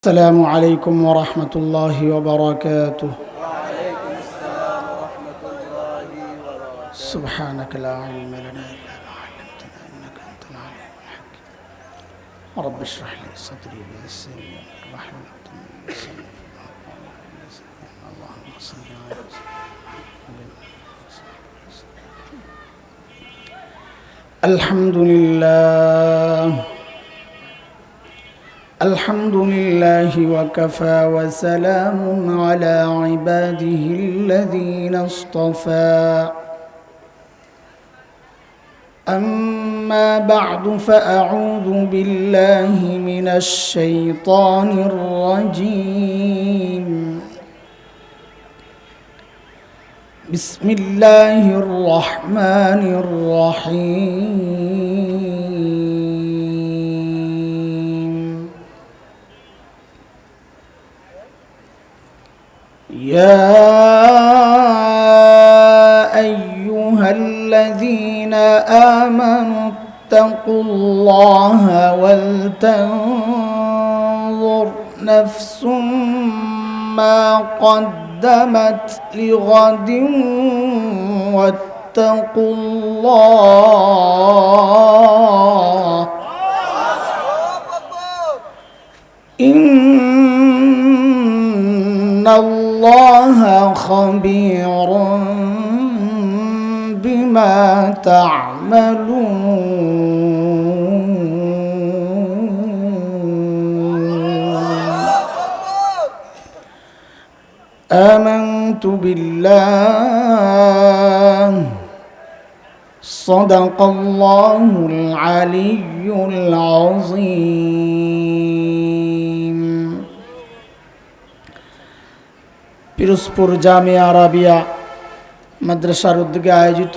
السلام عليكم ورحمة الله وبركاته. وعليكم السلام ورحمة الله وبركاته. سبحانك لا علم لنا إلا ما علمتنا إنك أنت العليم الحكيم. رب اشرح لي صدري ويسر لي أمري واحلل عقدة من لساني يفقهوا قولي. اللهم صل على سيدنا الحمد لله الحمد لله وكفى وسلام على عباده الذين اصطفى. أما بعد فأعوذ بالله من الشيطان الرجيم. بسم الله الرحمن الرحيم. يا أيها الذين آمنوا اتقوا الله ولتنظر نفس ما قدمت لغد واتقوا الله إن الله خبير بما تعملون. آمنت بالله صدق الله العلي العظيم. Pirojpur Jamia Arabia মাদ্রাসার উদ্যোগে আয়োজিত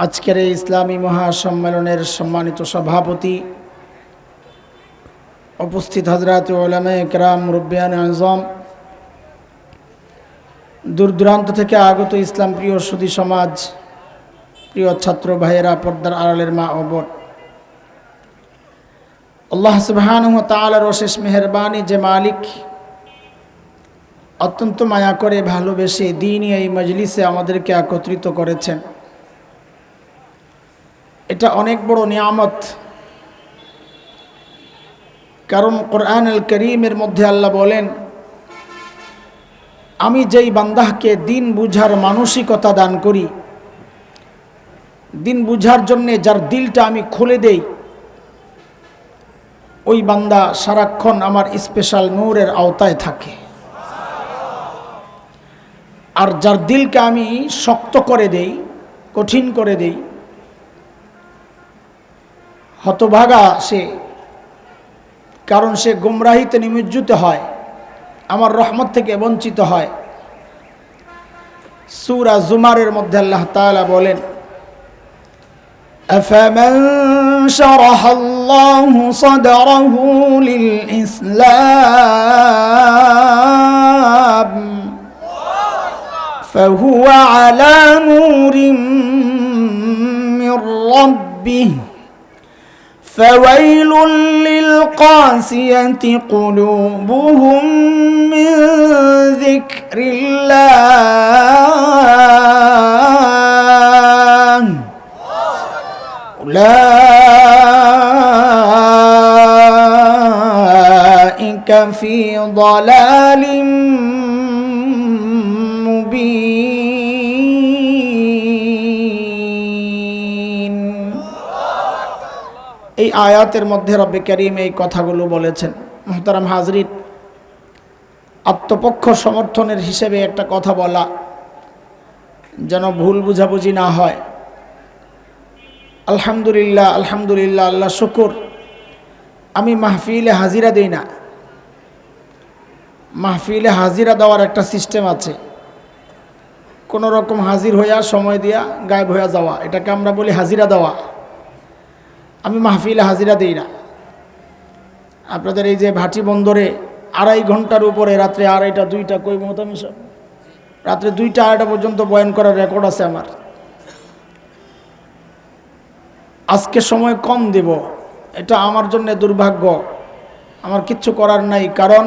আজকের এই ইসলামী মহাসম্মেলনের সম্মানিত সভাপতি, উপস্থিত হযরত উলামায়ে কেরাম, মুরব্বিয়ানে আযম, দূর দূরান্ত থেকে আগত ইসলাম প্রিয় সুধী সমাজ, প্রিয় ছাত্র ভাইয়েরা, পর্দার আড়ালের মা ও বোন, আল্লাহ সুবহানাহু ওয়া তাআলার অশেষ মেহেরবানি যে মালিক অত্যন্ত মায়া করে ভালোবেসে দ্বীনি এই মজলিসে আমাদেরকে একত্রিত করেছেন, এটা অনেক বড় নিয়ামত। কারণ কোরআনুল কারীমের মধ্যে আল্লাহ বলেন, আমি যেই বান্দাকে দিন বুঝার মানসিকতা দান করি, দিন বুঝার জন্যে যার দিলটা আমি খুলে দেই, ওই বান্দা সারাক্ষণ আমার স্পেশাল নূরের আওতায় থাকে। আর যার দিলকে আমি শক্ত করে দেই, কঠিন করে দেই, হতভাগা সে, কারণ সে গুমরাহিতে নিমজ্জিত হয়, আমার রহমত থেকে বঞ্চিত হয়। সূরা জুমারের মধ্যে আল্লাহ তাআলা বলেন, আফামান শারাহাল্লাহু সাদরাহু লিল ইসলাম فهو على نور من ربه فويل للقاسية قلوبهم من ذكر الله أولئك في ضلال মুবিন। এই আয়াতের মধ্যে রব্বে কারীম এই কথাগুলো বলেছেন। মুহতারাম হাজরিন, আত্মপক্ষ সমর্থনের হিসেবে একটা কথা বলা যেন ভুল বুঝাবুঝি না হয়। আলহামদুলিল্লাহ, আলহামদুলিল্লাহ, আল্লাহ শুকর, আমি মাহফিলে হাজিরা দেই না। মাহফিলে হাজিরা দেওয়ার একটা সিস্টেম আছে। কোনো রকম হাজির হইয়া সময় দিয়া গায়েব হইয়া যাওয়া, এটাকে আমরা বলি হাজিরা দেওয়া। আমি মাহফিলে হাজিরা দেই না। আপনাদের এই যে ভাটি বন্দরে 2.5 ঘন্টার উপরে রাত্রে 2:30 2টা কই মহতামি সব রাত্রে 2টা 2:30 পর্যন্ত বয়ান করার রেকর্ড আছে আমার। আজকে সময় কম দেব, এটা আমার জন্য দুর্ভাগ্য। আমার কিচ্ছু করার নাই, কারণ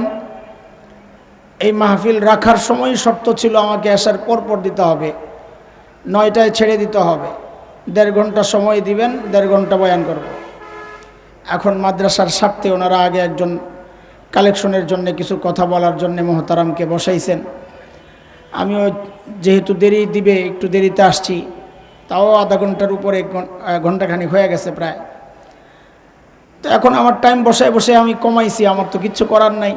এই মাহফিল রাখার সময় শর্ত ছিল আমাকে আসার পর দিতে হবে, 9টায় ছেড়ে দিতে হবে, 1.5 ঘন্টা সময় দিবেন, 1.5 ঘন্টা বয়ান করব। এখন মাদ্রাসার স্বার্থে ওনারা আগে একজন কালেকশনের জন্য কিছু কথা বলার জন্য মোহতারামকে বসাইছেন। আমিও যেহেতু দেরি দিবে, একটু দেরিতে আসছি, তাও আধা ঘন্টার উপরে ঘন্টাখানিক হয়ে গেছে প্রায়। তো এখন আমার টাইম বসে বসে আমি কমাইছি, আমার তো কিচ্ছু করার নাই।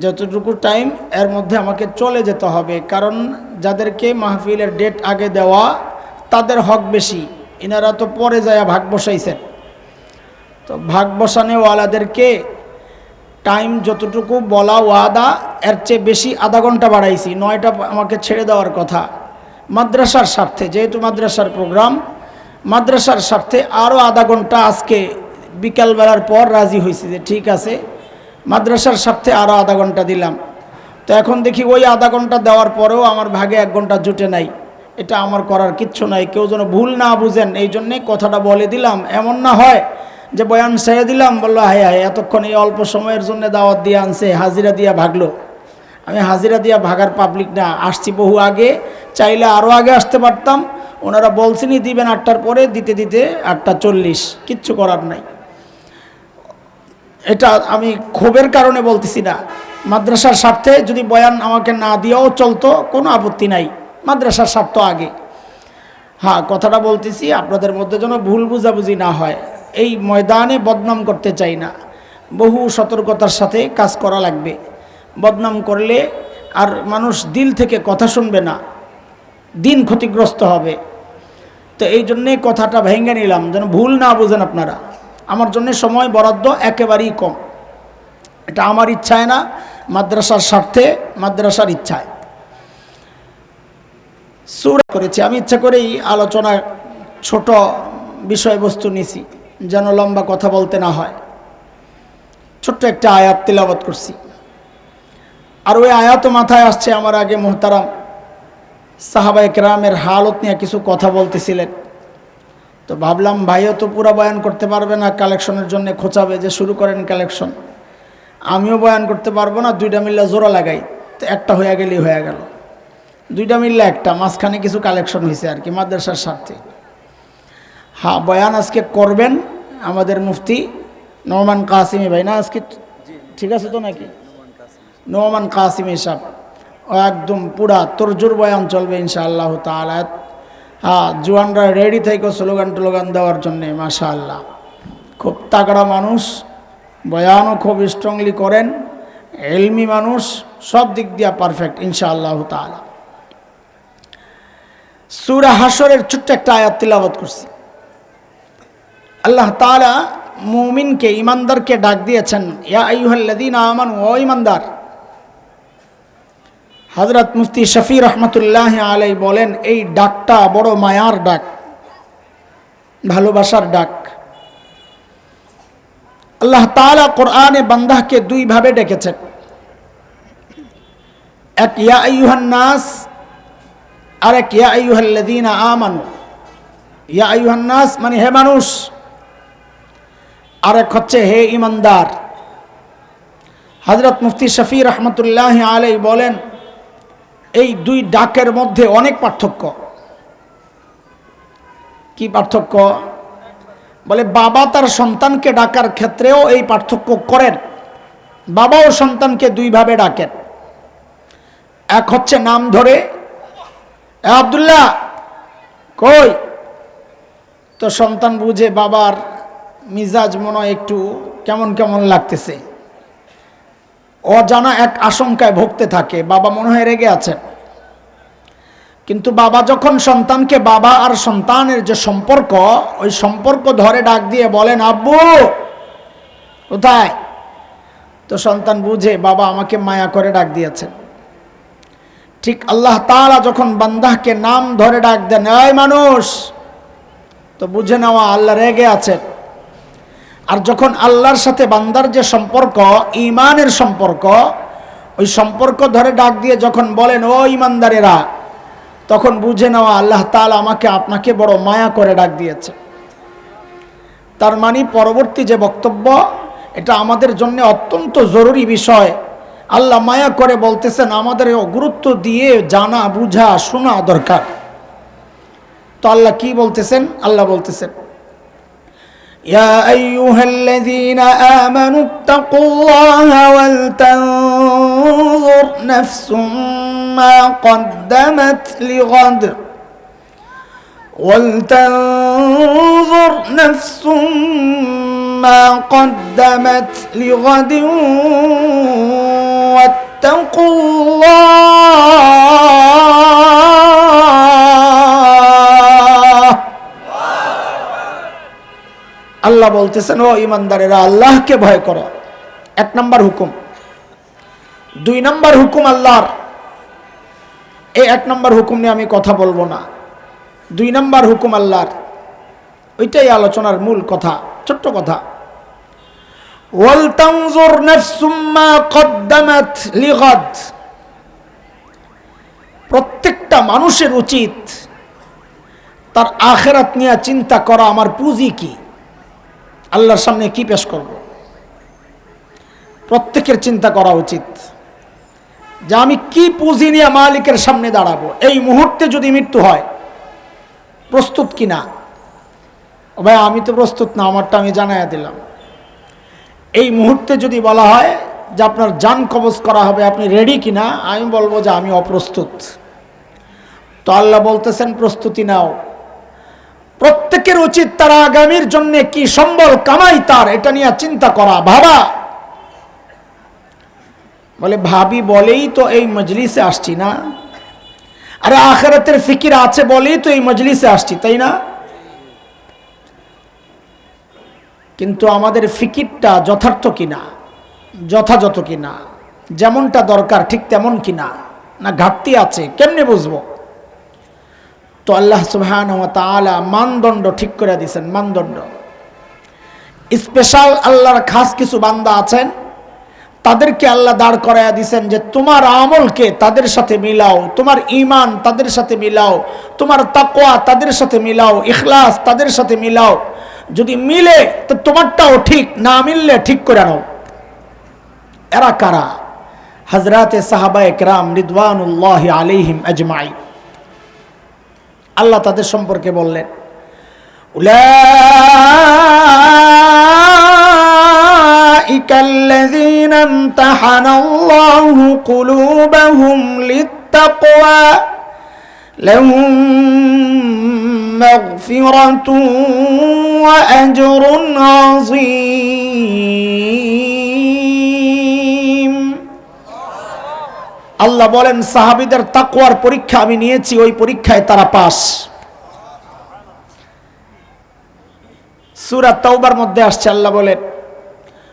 যতটুকু টাইম এর মধ্যে আমাকে চলে যেতে হবে, কারণ যাদেরকে মাহফিলের ডেট আগে দেওয়া তাদের হক বেশি, এনারা তো পরে যায় ভাগ বসাইছেন। তো ভাগ বসানেওয়ালাদেরকে টাইম যতটুকু বলা ওয়াদা এর চেয়ে বেশি আধা ঘন্টা বাড়াইছি। 9টা আমাকে ছেড়ে দেওয়ার কথা মাদ্রাসার স্বার্থে, যেহেতু মাদ্রাসার প্রোগ্রাম, মাদ্রাসার স্বার্থে আরও আধা ঘন্টা আজকে বিকালবেলার পর রাজি হয়েছি যে ঠিক আছে, মাদ্রাসার স্বার্থে আরও আধা ঘন্টা দিলাম। তো এখন দেখি ওই আধা ঘন্টা দেওয়ার পরেও আমার ভাগে 1 ঘন্টা জুটে নাই। এটা আমার করার কিচ্ছু নাই, কেউ যেন ভুল না বুঝেন, এই জন্যে কথাটা বলে দিলাম। এমন না হয় যে বয়ান ছেড়ে দিলাম, বললো হায় হায় এতক্ষণ এই অল্প সময়ের জন্য দাওয়াত দিয়ে আনছে, হাজিরা দিয়া ভাগলো। আমি হাজিরা দিয়া ভাগার পাবলিক না, আসছি বহু আগে, চাইলে আরও আগে আসতে পারতাম। ওনারা বলছেনই দিবেন 8টার পরে, দিতে দিতে 8:40, কিচ্ছু করার নাই। এটা আমি ক্ষোভের কারণে বলতেছি না, মাদ্রাসার স্বার্থে যদি বয়ান আমাকে না দিয়েও চলতো কোনো আপত্তি নাই, মাদ্রাসার স্বার্থ আগে। হ্যাঁ, কথাটা বলতেছি আপনাদের মধ্যে যেন ভুল বুঝাবুঝি না হয়। এই ময়দানে বদনাম করতে চাই না, বহু সতর্কতার সাথে কাজ করা লাগবে। বদনাম করলে আর মানুষ দিল থেকে কথা শুনবে না, দিন ক্ষতিগ্রস্ত হবে। তো এই জন্যে কথাটা ভেঙে নিলাম, যেন ভুল না বুঝেন আপনারা। আমার জন্য সময় বরাদ্দ একেবারেই কম, এটা আমার ইচ্ছায় না, মাদ্রাসার স্বার্থে, মাদ্রাসার ইচ্ছায় সূরা করেছি। আমি ইচ্ছা করেই আলোচনা ছোট বিষয়বস্তু নিছি, যেন লম্বা কথা বলতে না হয়। ছোট্ট একটা আয়াত তিলাওয়াত করছি, আর ওই আয়াতও মাথায় আসছে। আমার আগে মুহতারাম সাহাবায়ে কেরামের হালত নিয়ে কিছু কথা বলতেছিলেন, তো ভাবলাম ভাইও তো পুরো বয়ান করতে পারবে না, কালেকশনের জন্য খোঁচাবে যে শুরু করেন কালেকশন। আমিও বয়ান করতে পারবো না, 2টা মিল্লা জোড়া লাগাই, তো একটা হয়ে গেলেই হয়ে গেল। 2টা মিল্লা একটা, মাঝখানে কিছু কালেকশন হয়েছে আর কি, মাদ্রাসার স্বার্থে। হ্যাঁ, বয়ান আজকে করবেন আমাদের মুফতি নোমান কাসিমি ভাই, না আজকে ঠিক আছে তো নাকি? নোমান কাসিমি সাহেব, ও একদম পুরা তরজুর বয়ান চলবে ইনশাআল্লাহ তাআলা। হ্যাঁ, জুয়ানরা রেডি থেকে স্লোগান টোলোগান দেওয়ার জন্যে। মাশাআল্লাহ, খুব তাগড়া মানুষ, বয়ানও খুব স্ট্রংলি করেন, এলমি মানুষ, সব দিক দিয়া পারফেক্ট ইনশাআল্লাহ তাআলা। সূরা হাশরের ছোট্ট একটা আয়াত তিলাওয়াত করছি। আল্লাহ তাআলা মুমিনকে, ইমানদারকে ডাক দিয়েছেন, ইয়া আইয়ুহাল্লাযীনা আমানু, ও ইমানদার। হযরত মুফতি শফি রহমতুল্লাহ আলাই বলেন, এই ডাকটা বড় মায়ার ডাক, ভালোবাসার ডাক। আল্লাহ তাআলা কোরআনে বান্দাকে 2 ভাবে ডেকেছেন, এক ইয়া আইয়ুহান নাস, আর এক ইয়া আইয়ুহাল্লাযীনা আমানু। ইয়া আইয়ুহান নাস মানে হে মানুষ, আর এক হচ্ছে হে ইমানদার। হযরত মুফতি শফি রহমতুল্লাহ আলাই বলেন, এই 2 ডাকের মধ্যে অনেক পার্থক্য। কি পার্থক্য? বলে বাবা তার সন্তানকে ডাকার ক্ষেত্রেও এই পার্থক্য করেন, বাবাও সন্তানকে 2 ভাবে ডাকেন। এক হচ্ছে নাম ধরে, আব্দুল্লাহ কই, তো সন্তান বুঝে বাবার মিজাজ মনে হয় একটু কেমন কেমন লাগতেছে, অজানা এক আশঙ্কায় ভুগতে থাকে, বাবা মনে হয় রেগে আছেন। কিন্তু বাবা যখন সন্তানকে, বাবা আর সন্তানের যে সম্পর্ক, ওই সম্পর্ক ধরে ডাক দিয়ে বলেন, আব্বু কোথায়, তো সন্তান বুঝে বাবা আমাকে মায়া করে ডাক দিয়েছেন। ঠিক আল্লাহ তাআলা যখন বান্দাকে নাম ধরে ডাক দেন, এই মানুষ, তো বুঝে নেওয়া আল্লাহ রেগে আছেন। আর যখন আল্লাহর সাথে বান্দার যে সম্পর্ক, ঈমানের সম্পর্ক, ওই সম্পর্ক ধরে ডাক দিয়ে যখন বলেন, ও ঈমানদারেরা, তখন বুঝে নেওয়া আল্লাহ তাআলা আমাকে আপনাকে বড় মায়া করে ডাক দিয়েছে। তার মানে পরবর্তী যে বক্তব্য, এটা আমাদের জন্য অত্যন্ত জরুরি বিষয়। আল্লাহ মায়া করে বলতেছেন আমাদের গুরুত্ব দিয়ে জানা বুঝা শোনা দরকার। তো আল্লাহ কি বলতেছেন? আল্লাহ বলতেছেন ইয়া আইয়ুহাল্লাযীনা আমানু তাকুল্লাহা ওয়াল তানজুর নাফসুম মা কদ্দামাত লিগাদ ولتنظر نفس ما قدمت لغد واتقوا الله আল্লাহ বলতেছেন ও ঈমানদারেরা আল্লাহকে ভয় করো। এক নাম্বার হুকুম। দুই নাম্বার হুকুম আল্লাহর, এই এক নাম্বার হুকুম নিয়ে আমি কথা বলবো না। দুই নাম্বার হুকুম আল্লাহর, ওইটাই আলোচনার মূল কথা, ছোট্ট কথা। ওয়াল তানজুর নাফসুম মা কদ্দামাত লিগাদ, প্রত্যেকটা মানুষের উচিত তার আখিরাত নিয়ে চিন্তা করা, আমার পুঁজি কি, আল্লাহর সামনে কি পেশ করব। প্রত্যেকের চিন্তা করা উচিত যে আমি কি পুঁজি নিয়ে মালিকের সামনে দাঁড়াবো। এই মুহূর্তে যদি মৃত্যু হয় প্রস্তুত কিনা? ভাই আমি তো প্রস্তুত না, আমারটা আমি জানাইয়া দিলাম। এই মুহূর্তে যদি বলা হয় যে আপনার জান কবজ করা হবে, আপনি রেডি কিনা? আমি বলবো যে আমি অপ্রস্তুত। তো আল্লাহ বলতেছেন প্রস্তুতি নাও। প্রত্যেকের উচিত তারা আগামীর জন্য কি সম্বল কামাই তার, এটা নিয়ে চিন্তা করা, ভাবা। বলে ভাবি বলেই তো এই মজলিসে আসছি না, আরে আখিরাতের ফিকির আছে বলেই তো এই মজলিসে আসছি, তাই না? কিন্তু আমাদের ফিকিরটা যথার্থ কিনা, যথাযথ কিনা, যেমনটা দরকার ঠিক তেমন কিনা, না ঘাটতি আছে, কেমনে বুঝবো? তো আল্লাহ সুবহানাহু ওয়া তাআলা মানদণ্ড ঠিক করে দিয়েছেন। মানদণ্ড স্পেশাল আল্লাহর খাস কিছু বান্দা আছেন, তাদেরকে আল্লাহ দাঁড় করাইয়া দিয়েছেন যে তোমার আমলকে তাদের সাথে মিলাও, তোমার ঈমান তাদের সাথে মিলাও, তোমার তাকওয়া তাদের সাথে মিলাও, ইখলাস তাদের সাথে মিলাও। যদি মিলে তো তোমারটাও ঠিক, না মিললে ঠিক করে নাও। এরা কারা? হযরতে সাহাবায়ে কেরাম রিদওয়ানুল্লাহি আলাইহিম আজমাইন। আল্লাহ তাদের সম্পর্কে বললেন উলাইকাল্লাযীনা ইমতাহানাল্লাহু কুলুবাহুম লিত্তাকওয়া লাহুম মাগফিরাতুন ওয়া আজরুন আযীম। আল্লাহ বলেন সাহাবীদের তাকওয়ার পরীক্ষা আমি নিয়েছি, ওই পরীক্ষায় তারা পাস। সূরা তাওবার মধ্যে আসছে, আল্লাহ বলেন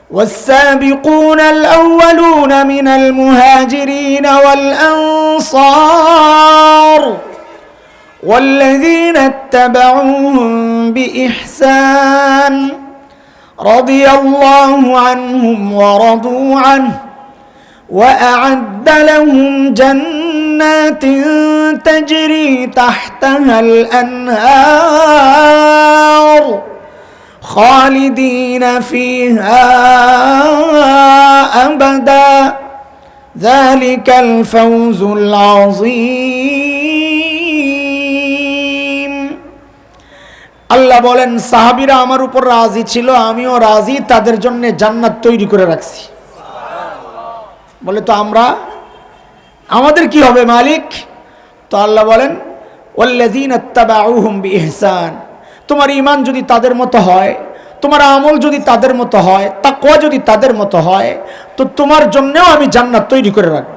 والسابقون الأولون من المهاجرين والأنصار والذين اتبعوهم بإحسان رضي الله عنهم ورضوا عنه وأعد لهم جنات تجري تحتها الأنهار خالدين فيها أبدا ذلك الفوز العظيم। আল্লাহ বলেন সাহাবীরা আমার উপর রাজি ছিল, আমিও রাজি, তাদের জন্য জান্নাত তৈরি করে রাখছি। বলে তো আমরা, আমাদের কি হবে মালিক? তো আল্লাহ বলেন ওয়াল্লাযীনা ইত্তাবাউহুম বিইহসান, তোমার ঈমান যদি তাদের মতো হয়, তোমার আমল যদি তাদের মতো হয়, তাকওয়া যদি তাদের মতো হয়, তো তোমার জন্যও আমি জান্নাত তৈরি করে রাখব।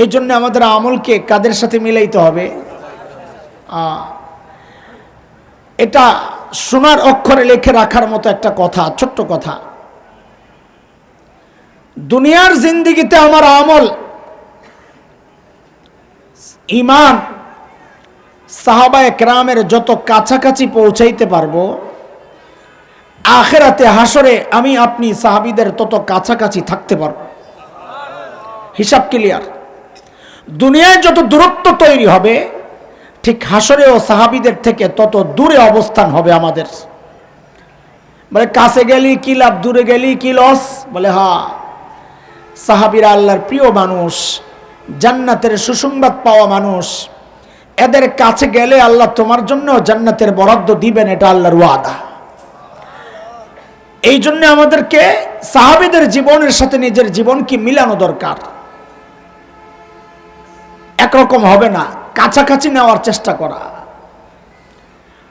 এই জন্য আমাদের আমলকে কাদের সাথে মিলাইতে হবে? এটা সোনার অক্ষরে লিখে রাখার মতো একটা কথা, ছোট্ট কথা। দুনিয়ার জিন্দেগিতে আমার আমল, ঈমান সাহাবায়ে কেরামের যত কাছাকাছি পৌঁছাইতে পারবো, আখিরাতে হাসরে আমি আপনি সাহাবীদের তত কাছাকাছি থাকতে পারবো। হিসাব ক্লিয়ার। দুনিয়ায় যত দূরত্ব তৈরি হবে, ঠিক হাসরেও সাহাবীদের থেকে তত দূরে অবস্থান হবে আমাদের। বলে কাছে গেলি কি লাভ, দূরে গেলি কি লস? বলে হ্যাঁ। সাহাবীরা আল্লাহর প্রিয় মানুষ, জান্নাতের সুসংবাদ পাওয়া মানুষ, এদের কাছে গেলে আল্লাহ তোমার জন্য জান্নাতের বরাদ্দ দিবেন, এটা আল্লাহর ওয়াদা। এই জন্য আমাদেরকে সাহাবীদের জীবনের সাথে নিজের জীবনকে মিলানো দরকার। একরকম হবে না, কাছাকাছি নেওয়ার চেষ্টা করা।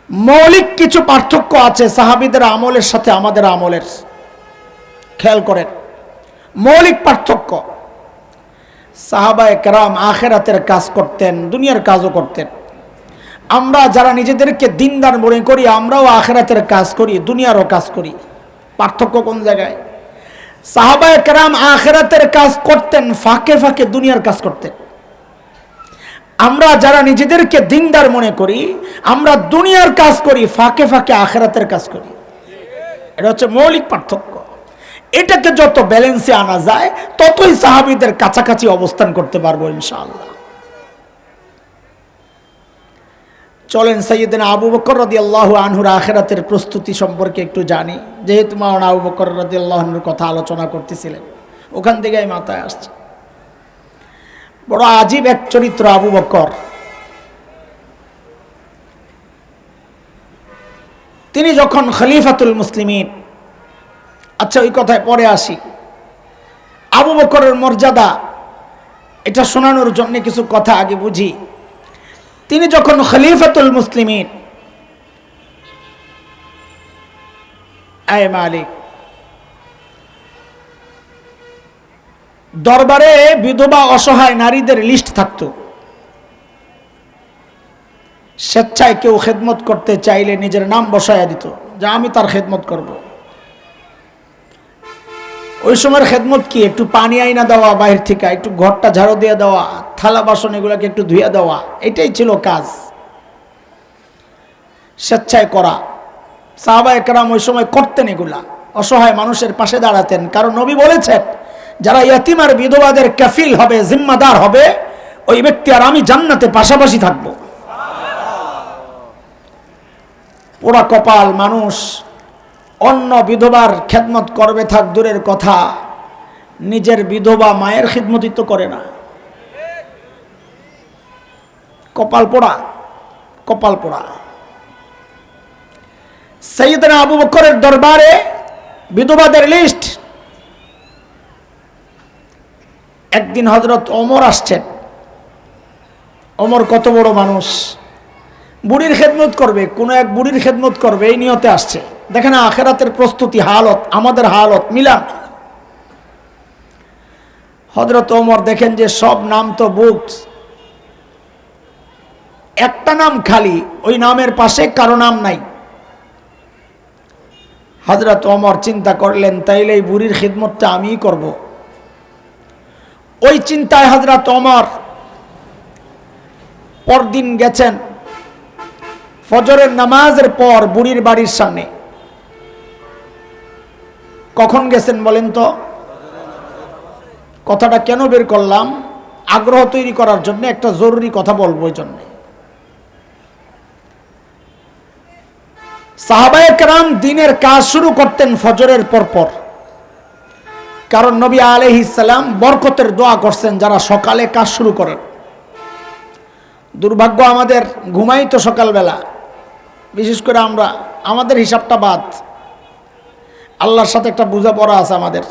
মৌলিক কিছু পার্থক্য আছে সাহাবীদের আমলের সাথে আমাদের আমলের, খেয়াল করেন মৌলিক পার্থক্য। সাহাবায়ে কেরাম আখিরাতের কাজ করতেন, দুনিয়ার কাজও করতেন। আমরা যারা নিজেদেরকে দিনদার মনে করি, আমরাও আখিরাতের কাজ করি, দুনিয়ারও কাজ করি। পার্থক্য কোন জায়গায়? সাহাবায়ে কেরাম আখিরাতের কাজ করতেন, ফাঁকে ফাঁকে দুনিয়ার কাজ করতেন। আমরা যারা নিজেদেরকে দিনদার মনে করি, আমরা দুনিয়ার কাজ করি, ফাঁকে ফাঁকে আখিরাতের কাজ করি। এটা হচ্ছে মৌলিক পার্থক্য। এটাকে যত ব্যালেন্সে আনা যায়, ততই সাহাবীদের কাছাকাছি অবস্থান করতে পারবো ইনশাআল্লাহ। চলেন সাইয়েদনা আবু বকর রাদিয়াল্লাহু আনহুর আখিরাতের প্রস্তুতি সম্পর্কে একটু জানি, যেহেতু মাওলানা আবু বকর রাদিয়াল্লাহু আনহুর কথা আলোচনা করতেছিলেন, ওখান থেকেই মাথায় আসছে। বড় আজীব এক চরিত্র আবু বকর। তিনি যখন খলিফাতুল মুসলিমিন, আচ্ছা ওই কথায় পরে আসি। আবু বকরের মর্যাদা এটা শোনানোর জন্য কিছু কথা আগে বুঝি। তিনি যখন খলিফাতুল মুসলিমিন, আয় মালিক, দরবারে বিধবা অসহায় নারীদের লিস্ট থাকতো। স্বেচ্ছায় কেউ খেদমত করতে চাইলে নিজের নাম বসায়া দিত যে আমি তার খেদমত করব। ওই সময়ের খেদমত কি? একটু পানি আইনা দেওয়া বাহির থেকে, একটু ঘরটা ঝাড়ু দিয়ে দেওয়া, থালা বাসন এগুলাকে একটু ধুয়ে দেওয়া, এটাই ছিল কাজ, স্বেচ্ছায় করা। সাহাবায়ে কেরাম ওই সময় করতেন এগুলা, অসহায় মানুষের পাশে দাঁড়াতেন। কারণ নবী বলেছেন, যারা ইয়তিম আর বিধবাদের কাফিল হবে, জিম্মাদার হবে, ওই ব্যক্তি আর আমি জান্নাতে পাশাপাশি থাকবো। পোড়া কপাল মানুষ অন্য বিধবার খেদমত করবে থাক দূরের কথা, নিজের বিধবা মায়ের খিদমতই তো করে না। কপাল পোড়া, কপাল পোড়া। সাইয়েদনা আবু বকরের দরবারে বিধবাদের লিস্ট। একদিন হযরত ওমর আসছেন। ওমর কত বড় মানুষ, বুড়ির খেদমত করবে, কোন এক বুড়ির খেদমত করবে, এই নিয়তে আসছে। দেখেন আখিরাতের প্রস্তুতি, হালত আমাদের হালত মিলান। হযরত ওমর দেখেন যে সব নাম তো বুকড, একটা নাম খালি, ওই নামের পাশে কারো নাম নাই। হযরত ওমর চিন্তা করলেন, তাইলে এই বুড়ির খিদমতটা আমিই করব। ওই চিন্তায় হযরত ওমর পরদিন গেছেন ফজরের নামাজের পর বুড়ির বাড়ির সামনে। কখন গেছেন বলেন তো? কথাটা কেন বের করলাম? আগ্রহ তৈরি করার জন্য, একটা জরুরি কথা বলবো ওই জন্য। সাহাবায়ে কেরাম দিনের কাজ শুরু করতেন ফজরের পরপর, কারণ নবী আলাইহিস সালাম বরকতের দোয়া করছেন যারা সকালে কাজ শুরু করেন। দুর্ভাগ্য আমাদের, ঘুমাই তো সকালবেলা, বিশেষ করে আমরা, আমাদের হিসাবটা বাদ। আল্লাহর সাথে একটা বোঝাপড়া আছে আমাদের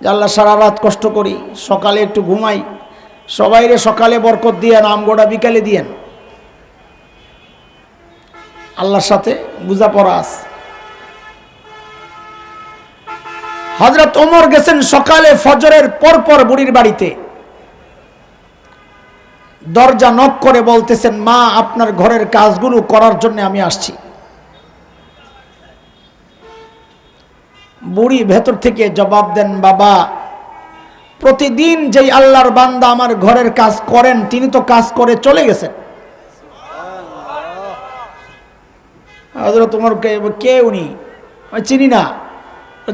যে আল্লাহ সারা রাত কষ্ট করি, সকালে একটু ঘুমাই, সবাইরে সকালে বরকত দিয়েন, আমগোড়া বিকালে দিয়েন। আল্লাহর সাথে বোঝাপড়া আছে। হযরত ওমর গেছেন সকালে ফজরের পরপর বুড়ির বাড়িতে। দরজা নক করে বলতেছেন, মা আপনার ঘরের কাজগুলো করার জন্য আমি আসছি। বুড়ি ভেতর থেকে জবাব দেন, বাবা প্রতিদিন যেই আল্লাহর বান্দা আমার ঘরের কাজ করেন, তিনি তো কাজ করে চলে গেছেন। হযরত ওমর কে উনি? চিনি না।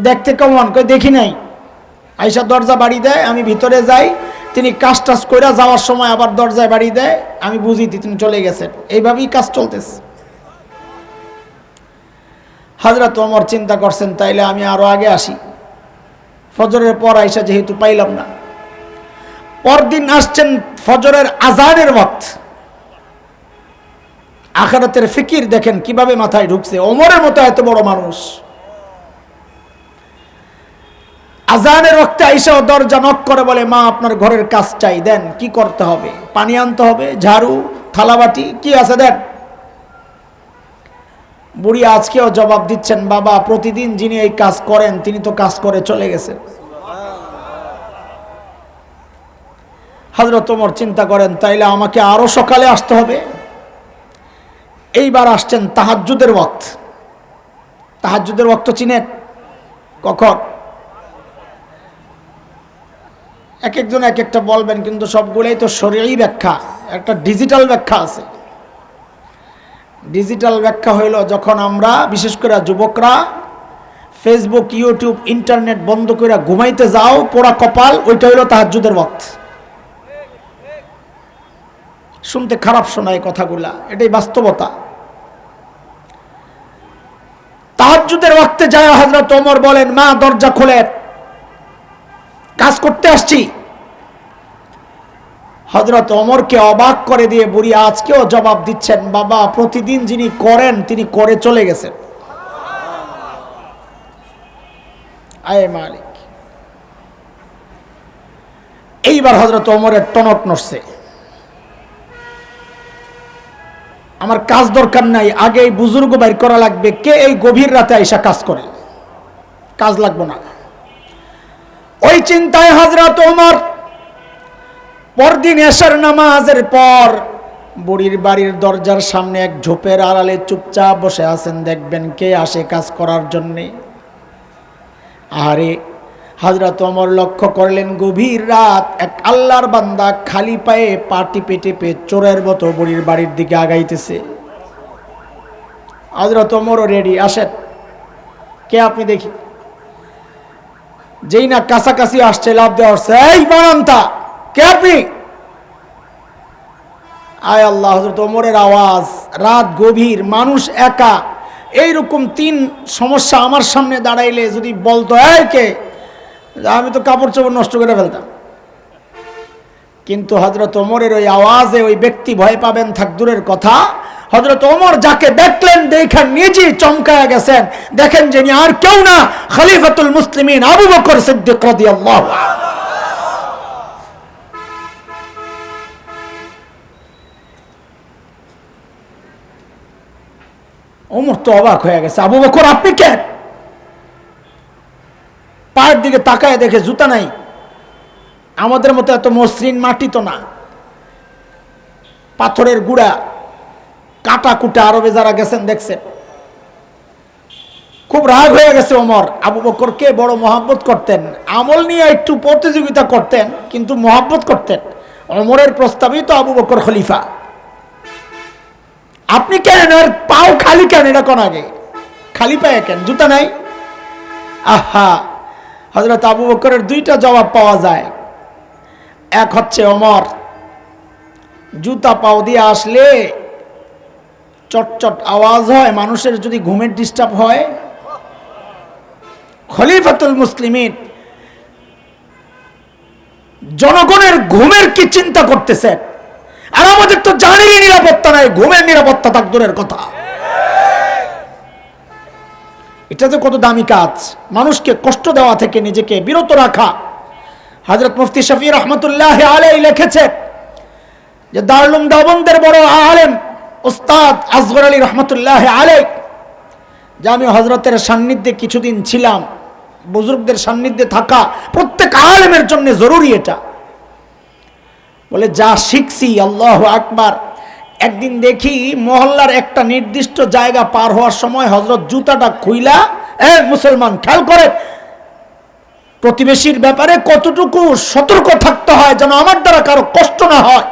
দেখতে কেমন? দেখি নাই। আয়েশা দরজা বাড়ি দেয়, আমি ভিতরে যাই, তিনি কাজ টাজ কইরা যাওয়ার সময় আবার দরজায় বাড়ি দেয়, আমি বুঝি তিনি চলে গেছেন। এইভাবেই কাজ চলতেছে। হযরত ওমর চিন্তা করছেন তাইলে আমি আরো আগে আসি, ফজরের পর আইসা যেহেতু পাইলাম না। পরদিন আসছেন ফজরের আজানের ওয়াক্ত। আখিরাতের ফিকির দেখেন কিভাবে মাথায় ঢুকছে, ওমরের মতো এত বড় মানুষ। আজানের ওয়াক্তে আইসা দরজা নক করে বলে, মা আপনার ঘরের কাজ চাই, দেন। কি করতে হবে? পানি আনতে হবে, ঝাড়ু, থালাবাটি কি আছে দেন। বুড়ি আজকেও জবাব দিচ্ছেন, বাবা প্রতিদিন যিনি এই কাজ করেন তিনি তো কাজ করে চলে গেছেন। হযরত ওমর চিন্তা করেন তাইলে আমাকে আরো সকালে আসতে হবে। এইবার আসছেন তাহাজ্জুদের ওয়াক্ত। তাহাজ্জুদের ওয়াক্ত চিনেন? কখন? এক একজন এক একটা বলবেন, কিন্তু সবগুলোই তো শরীয়ী ব্যাখ্যা, একটা ডিজিটাল ব্যাখ্যা আছে। ডিজিটাল ব্যাখ্যা হইল যখন আমরা বিশেষ করে যুবকরা ফেসবুক, ইউটিউব, ইন্টারনেট বন্ধ করে ঘুমাইতে যাও, পোড়া কপাল, ওইটা হইল তাহাজ্জুদের ওয়াক্ত। শুনতে খারাপ শোনায় কথাগুলা, এটাই বাস্তবতা। তাহাজ্জুদের ওয়াক্তে যায় হযরত ওমর বলেন, মা দরজা খোলেন, কাজ করতে আসছি। হযরত ওমরকে অবাক করে দিয়ে বুড়ি আজকেও জবাব দিচ্ছেন, বাবা প্রতিদিন যিনি করেন তিনি করে চলে গেছেন। আয় মালিক। এইবার হযরত ওমরের টনক নড়ছে, আমার কাজ দরকার নাই, আগে এই বুজুর্গ বাইর করা লাগবে, কে এই গভীর রাতে আইসা কাজ করে, কাজ লাগবো না। ওই চিন্তায় হযরত ওমর পরদিন এশার নামাজের পর বুড়ির বাড়ির দরজার সামনে এক ঝোপের আড়ালে চুপচাপ বসে আছেন, দেখবেন কে আসে কাজ করার জন্যে। আরে হযরত ওমর লক্ষ্য করলেন গভীর রাত এক আল্লাহর বান্দা খালি পায়ে পা টিপে টিপে চোরের মতো বুড়ির বাড়ির দিকে আগাইতেছে। হযরত ওমরও রেডি, আসেন, কে আপনি দেখি। যেই না কাছাকাছি আসছে লাভ দেওয়া হচ্ছে, এই বারান্তা, কে আপনি? আয় আল্লাহ, হযরত ওমরের আওয়াজ, রাত গভীর, মানুষ একা, এইরকম তিন সমস্যা আমার সামনে দাঁড়াইলে যদি বলতো এই কে, আমি তো কাপড় চোপড় নষ্ট করে ফেলতাম। কিন্তু হযরত ওমরের ওই আওয়াজে ওই ব্যক্তি ভয় পাবেন থাক দূরের কথা, হযরত ওমর যাকে দেখলেন দেখেন নিজে চমকায়া গেছেন। দেখেন যিনি আর কেউ না, খলিফাতুল মুসলিমিন আবু বকর সিদ্দিক রাদিয়াল্লাহু আনহু। ওমর তো অবাক হয়ে গেছে, আবু বকর আপনি কে? পায়ের দিকে তাকায় দেখে জুতা নাই, আমাদের মতো এত মসৃণ মাটি তো না, পাথরের গুড়া, কাটা কুটা, আরবে যারা গেছেন দেখছেন। খুব রাগ হয়ে গেছে ওমর। আবু বকরকে বড় মহব্বত করতেন, আমল নিয়ে একটু প্রতিযোগিতা করতেন, কিন্তু মহব্বত করতেন। ওমরের প্রস্তাবিত আবু বকর খলিফা, আপনি কেন আর পাও খালি কেন? এটা কোন আগে খালি পায়ে কেন, জুতা নাই? আহা, হযরত আবু বকরের দুইটা জবাব পাওয়া যায়। এক হচ্ছে ওমর জুতা পাও দিয়ে আসলে চটচট আওয়াজ হয়, মানুষের যদি ঘুমের ডিস্টার্ব হয়। খলিফাতুল মুসলিমিন জনগণের ঘুমের কি চিন্তা করতেছেন? আর আমাদের তো জানেরই নিরাপত্তা নাই, ঘুমের নিরাপত্তা থাক দূরের কথা। এটা যে কত দামি কাজ, মানুষকে কষ্ট দেওয়া থেকে নিজেকে বিরত রাখা। হযরত মুফতি শফি রহমতুল্লাহ আলাইহি লিখেছেন যে দারুল উলুম দেওবন্দের বড় আলেম উস্তাদ আসগর আলী রহমতুল্লাহ আলাইহি, যে আমি হযরতের সান্নিধ্যে কিছুদিন ছিলাম। বুজুর্গদের সান্নিধ্যে থাকা প্রত্যেক আলেমের জন্য জরুরি। এটা বলে যা শিখছি, আল্লাহু আকবার। একদিন দেখি মহল্লার একটা নির্দিষ্ট জায়গা পার হওয়ার সময় হযরত জুতাটা খুইলা, মুসলমান খেয়াল করে, প্রতিবেশীর ব্যাপারে কতটুকু সতর্ক থাকতে হয় যেন আমার দ্বারা কারো কষ্ট না হয়।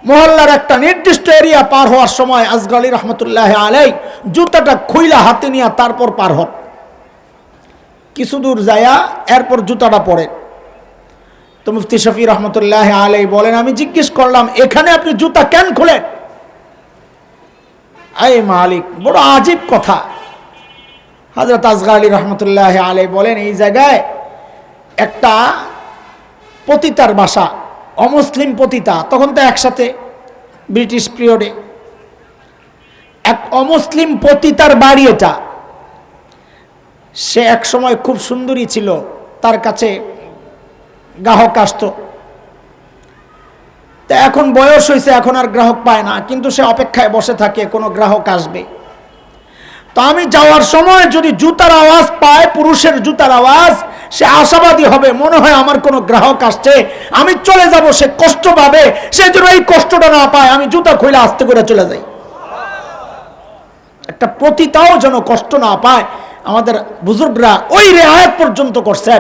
মহল্লার একটা নির্দিষ্ট এরিয়া পার হওয়ার সময় আসগর আলী রহমতুল্লাহ আলাইহি জুতাটা খুইলা হাতে নিয়ে তারপর পার হন। কিছু দূর যায়া এরপর জুতাটা পরে। তো মুফতি শফি রহমতুল্লাহ আলাইহি বলেন, আমি জিজ্ঞেস করলাম এখানে আপনি জুতা কেন খুলেন? আয় মালিক, বড় আজীব কথা। হযরত আসগর আলী রহমতুল্লাহ আলাইহি বলেন, এই জায়গায় একটা পতিতার বাসা, অমুসলিম পতিতা, তখন তো একসাথে ব্রিটিশ পিরিয়ডে এক অমুসলিম পতিতার বাড়ি এটা। সে এক সময় খুব সুন্দরী ছিল, তার কাছে গ্রাহক আসতো। তা এখন বয়স হয়েছে, এখন আর গ্রাহক পায় না, কিন্তু সে অপেক্ষায় বসে থাকে কোনো গ্রাহক আসবে। তো আমি যাওয়ার সময় যদি জুতার আওয়াজ পায়, পুরুষের জুতার আওয়াজ, সে আশাবাদী হবে, মনে হয় আমার কোনো গ্রাহক আসছে, আমি চলে যাব। সে কষ্ট পাবে, সে যেন এই কষ্টটা না পায়, আমি জুতা খুলে আস্তে করে চলে যাই। একটা পতিতাও যেন কষ্ট না পায়, আমাদের বুজুর্গরা ওই রেয়াত পর্যন্ত করছে।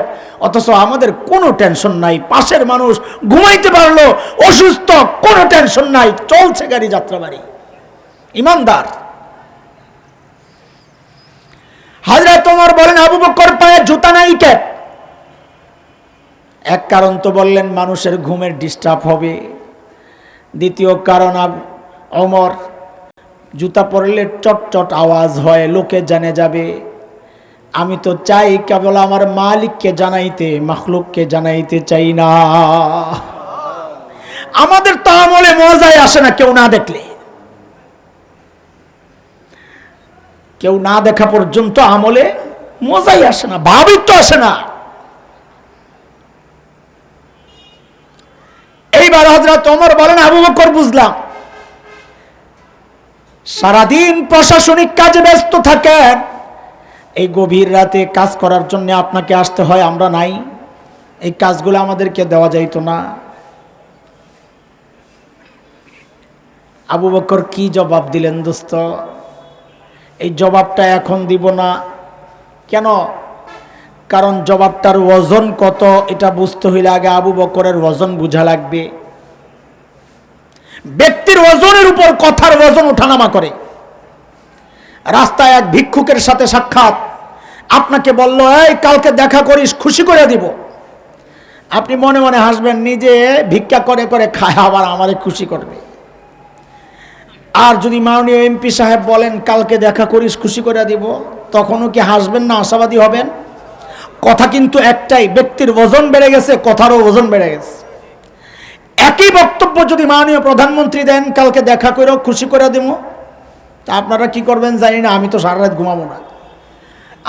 অথচ আমাদের কোনো টেনশন নাই, পাশের মানুষ ঘুমাইতে পারলো, অসুস্থ, কোনো টেনশন নাই, চলছে গাড়ি যাত্রাবাড়ি। ইমানদার। হযরত ওমর বলেন, আবু বকর পায়ে জুতা নাই কেন? এক কারণ তো বললেন মানুষের ঘুমের ডিস্টার্ব হবে। দ্বিতীয় কারণ, ওমর জুতা পরলে চট চট আওয়াজ হয়, লোকে জেনে যাবে। আমি তো চাই কেবল আমার মালিককে জানাইতে, মাখলুককে জানাইতে চাই না। আমাদের তো আমলে মজাই আসে না কেউ না দেখলে, কেউ না দেখা পর্যন্ত আমলে মজাই আসে না, ভাবই তো আসে না। এইবার হযরত ওমর বলেন, আবু বকর বুঝলাম, সারাদিন প্রশাসনিক কাজে ব্যস্ত থাকেন, এই গভীর রাতে কাজ করার জন্য আপনাকে আসতে হয়, আমরা নাই, এই কাজগুলো আমাদেরকে দেওয়া যাইতো না। আবু বকর কি জবাব দিলেন দোস্ত? এই জবাবটা এখন দিব না। কেন? কারণ জবাবটার ওজন কত এটা বুঝতে হইলে আগে আবু বকরের ওজন বোঝা লাগবে। ব্যক্তির ওজনের উপর কথার ওজন ওঠানামা করে। রাস্তায় এক ভিক্ষুকের সাথে সাক্ষাৎ, আপনাকে বলল, এই কালকে দেখা করিস, খুশি করে দিব। আপনি মনে মনে হাসবেন, নিজে ভিক্ষা করে করে খায়, আবার আমারে খুশি করবে। আর যদি মাননীয় এমপি সাহেব বলেন কালকে দেখা করিস, খুশি করে দিব, তখনও কি হাসবেন না আশাবাদী হবেন? কথা কিন্তু একটাই, ব্যক্তির ওজন বেড়ে গেছে, কথারও ওজন বেড়ে গেছে। একই বক্তব্য যদি মাননীয় প্রধানমন্ত্রী দেন, কালকে দেখা করেও খুশি করে দেব, তা আপনারা কি করবেন জানি না, আমি তো সারা রাত ঘুমাবো না।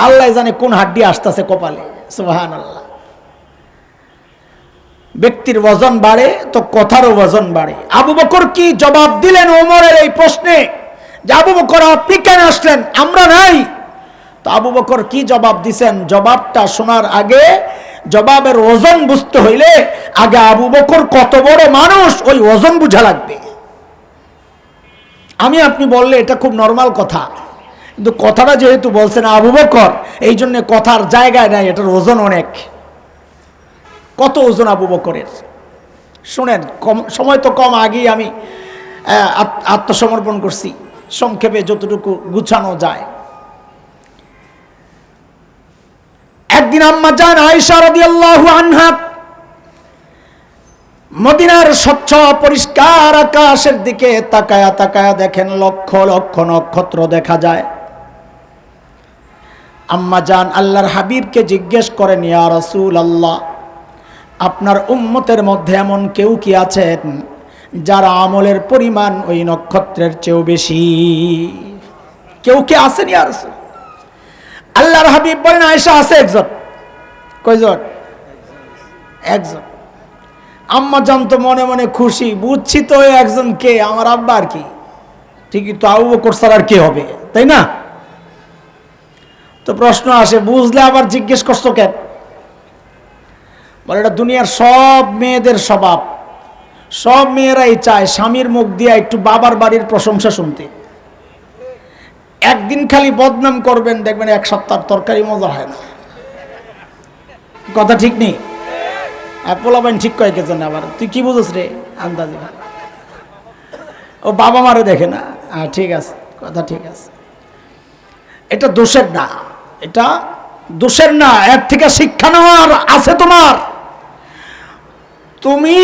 আল্লাহ জানে কোন হাড্ডি আসতেছে কপালে। সুবহানাল্লাহ। ব্যক্তির ওজন বাড়ে তো কথারও ওজন বাড়ে। আবু বকর কি জবাব দিলেন ওমরের এই প্রশ্নে যে আবু বকর আপনি কেন আসলেন, আমরা নাই? তো আবু বকর কি জবাব দিছেন, জবাবটা শোনার আগে, জবাবের ওজন বুঝতে হইলে আগে আবু বকর কত বড় মানুষ ওই ওজন বুঝা লাগবে। আমি আপনি বললে এটা খুব নরমাল কথা, কিন্তু কথাটা যেহেতু বলছেন আবু বকর, এই জন্য কথার জায়গায় নাই, এটার ওজন অনেক। কত ওজন আবু বকরের শুনেন। কম সময় তো কম, আগেই আমি আত্মসমর্পণ করছি, সংক্ষেপে যতটুকু গুছানো যায়। একদিন আম্মা জান আয়েশা রাদিয়াল্লাহু আনহা মদিনার স্বচ্ছ পরিষ্কার আকাশের দিকে তাকায়া তাকায়া দেখেন লক্ষ লক্ষ নক্ষত্র দেখা যায়। আম্মা জান আল্লাহর হাবিবকে জিজ্ঞেস করেন, ইয়া রাসূলুল্লাহ, আপনার উম্মতের মধ্যে এমন কেউ কি আছেন যার আমলের পরিমাণ ওই নক্ষত্রের চেয়েও বেশি? কেউ কি আছেন ইয়া রাসূল? আল্লাহর হাবিব বলেন, আয়েশা আছে একজন। কয়জন? একজন। আম্মা জান তো মনে মনে খুশি, বুঝছি তো একজন কে, আমার আব্বা আর কি, ঠিকই তো, আবু বকর ছাড়া আর কে হবে, তাই না? তো প্রশ্ন আসে, বুঝলে আবার জিজ্ঞেস করছো কেন? বলে, এটা দুনিয়ার সব মেয়েদের স্বভাব, সব মেয়েরাই চায় স্বামীর মুখ দিয়ে একটু বাবার বাড়ির প্রশংসা শুনতে। একদিন খালি বদনাম করবেন, দেখবেন এক সপ্তাহ তরকারি মজা হয় না। কথা ঠিক নেই? আর পোলাবেন ঠিক কয়েক জন, আবার তুই কি বুঝোস রে আন্দাজে, ও বাবা মারে দেখে না। ঠিক আছে, কথা ঠিক আছে, এটা দোষের না, এটা দোষের না, এর থেকে শিক্ষা নেওয়ার আছে তোমার। তুমি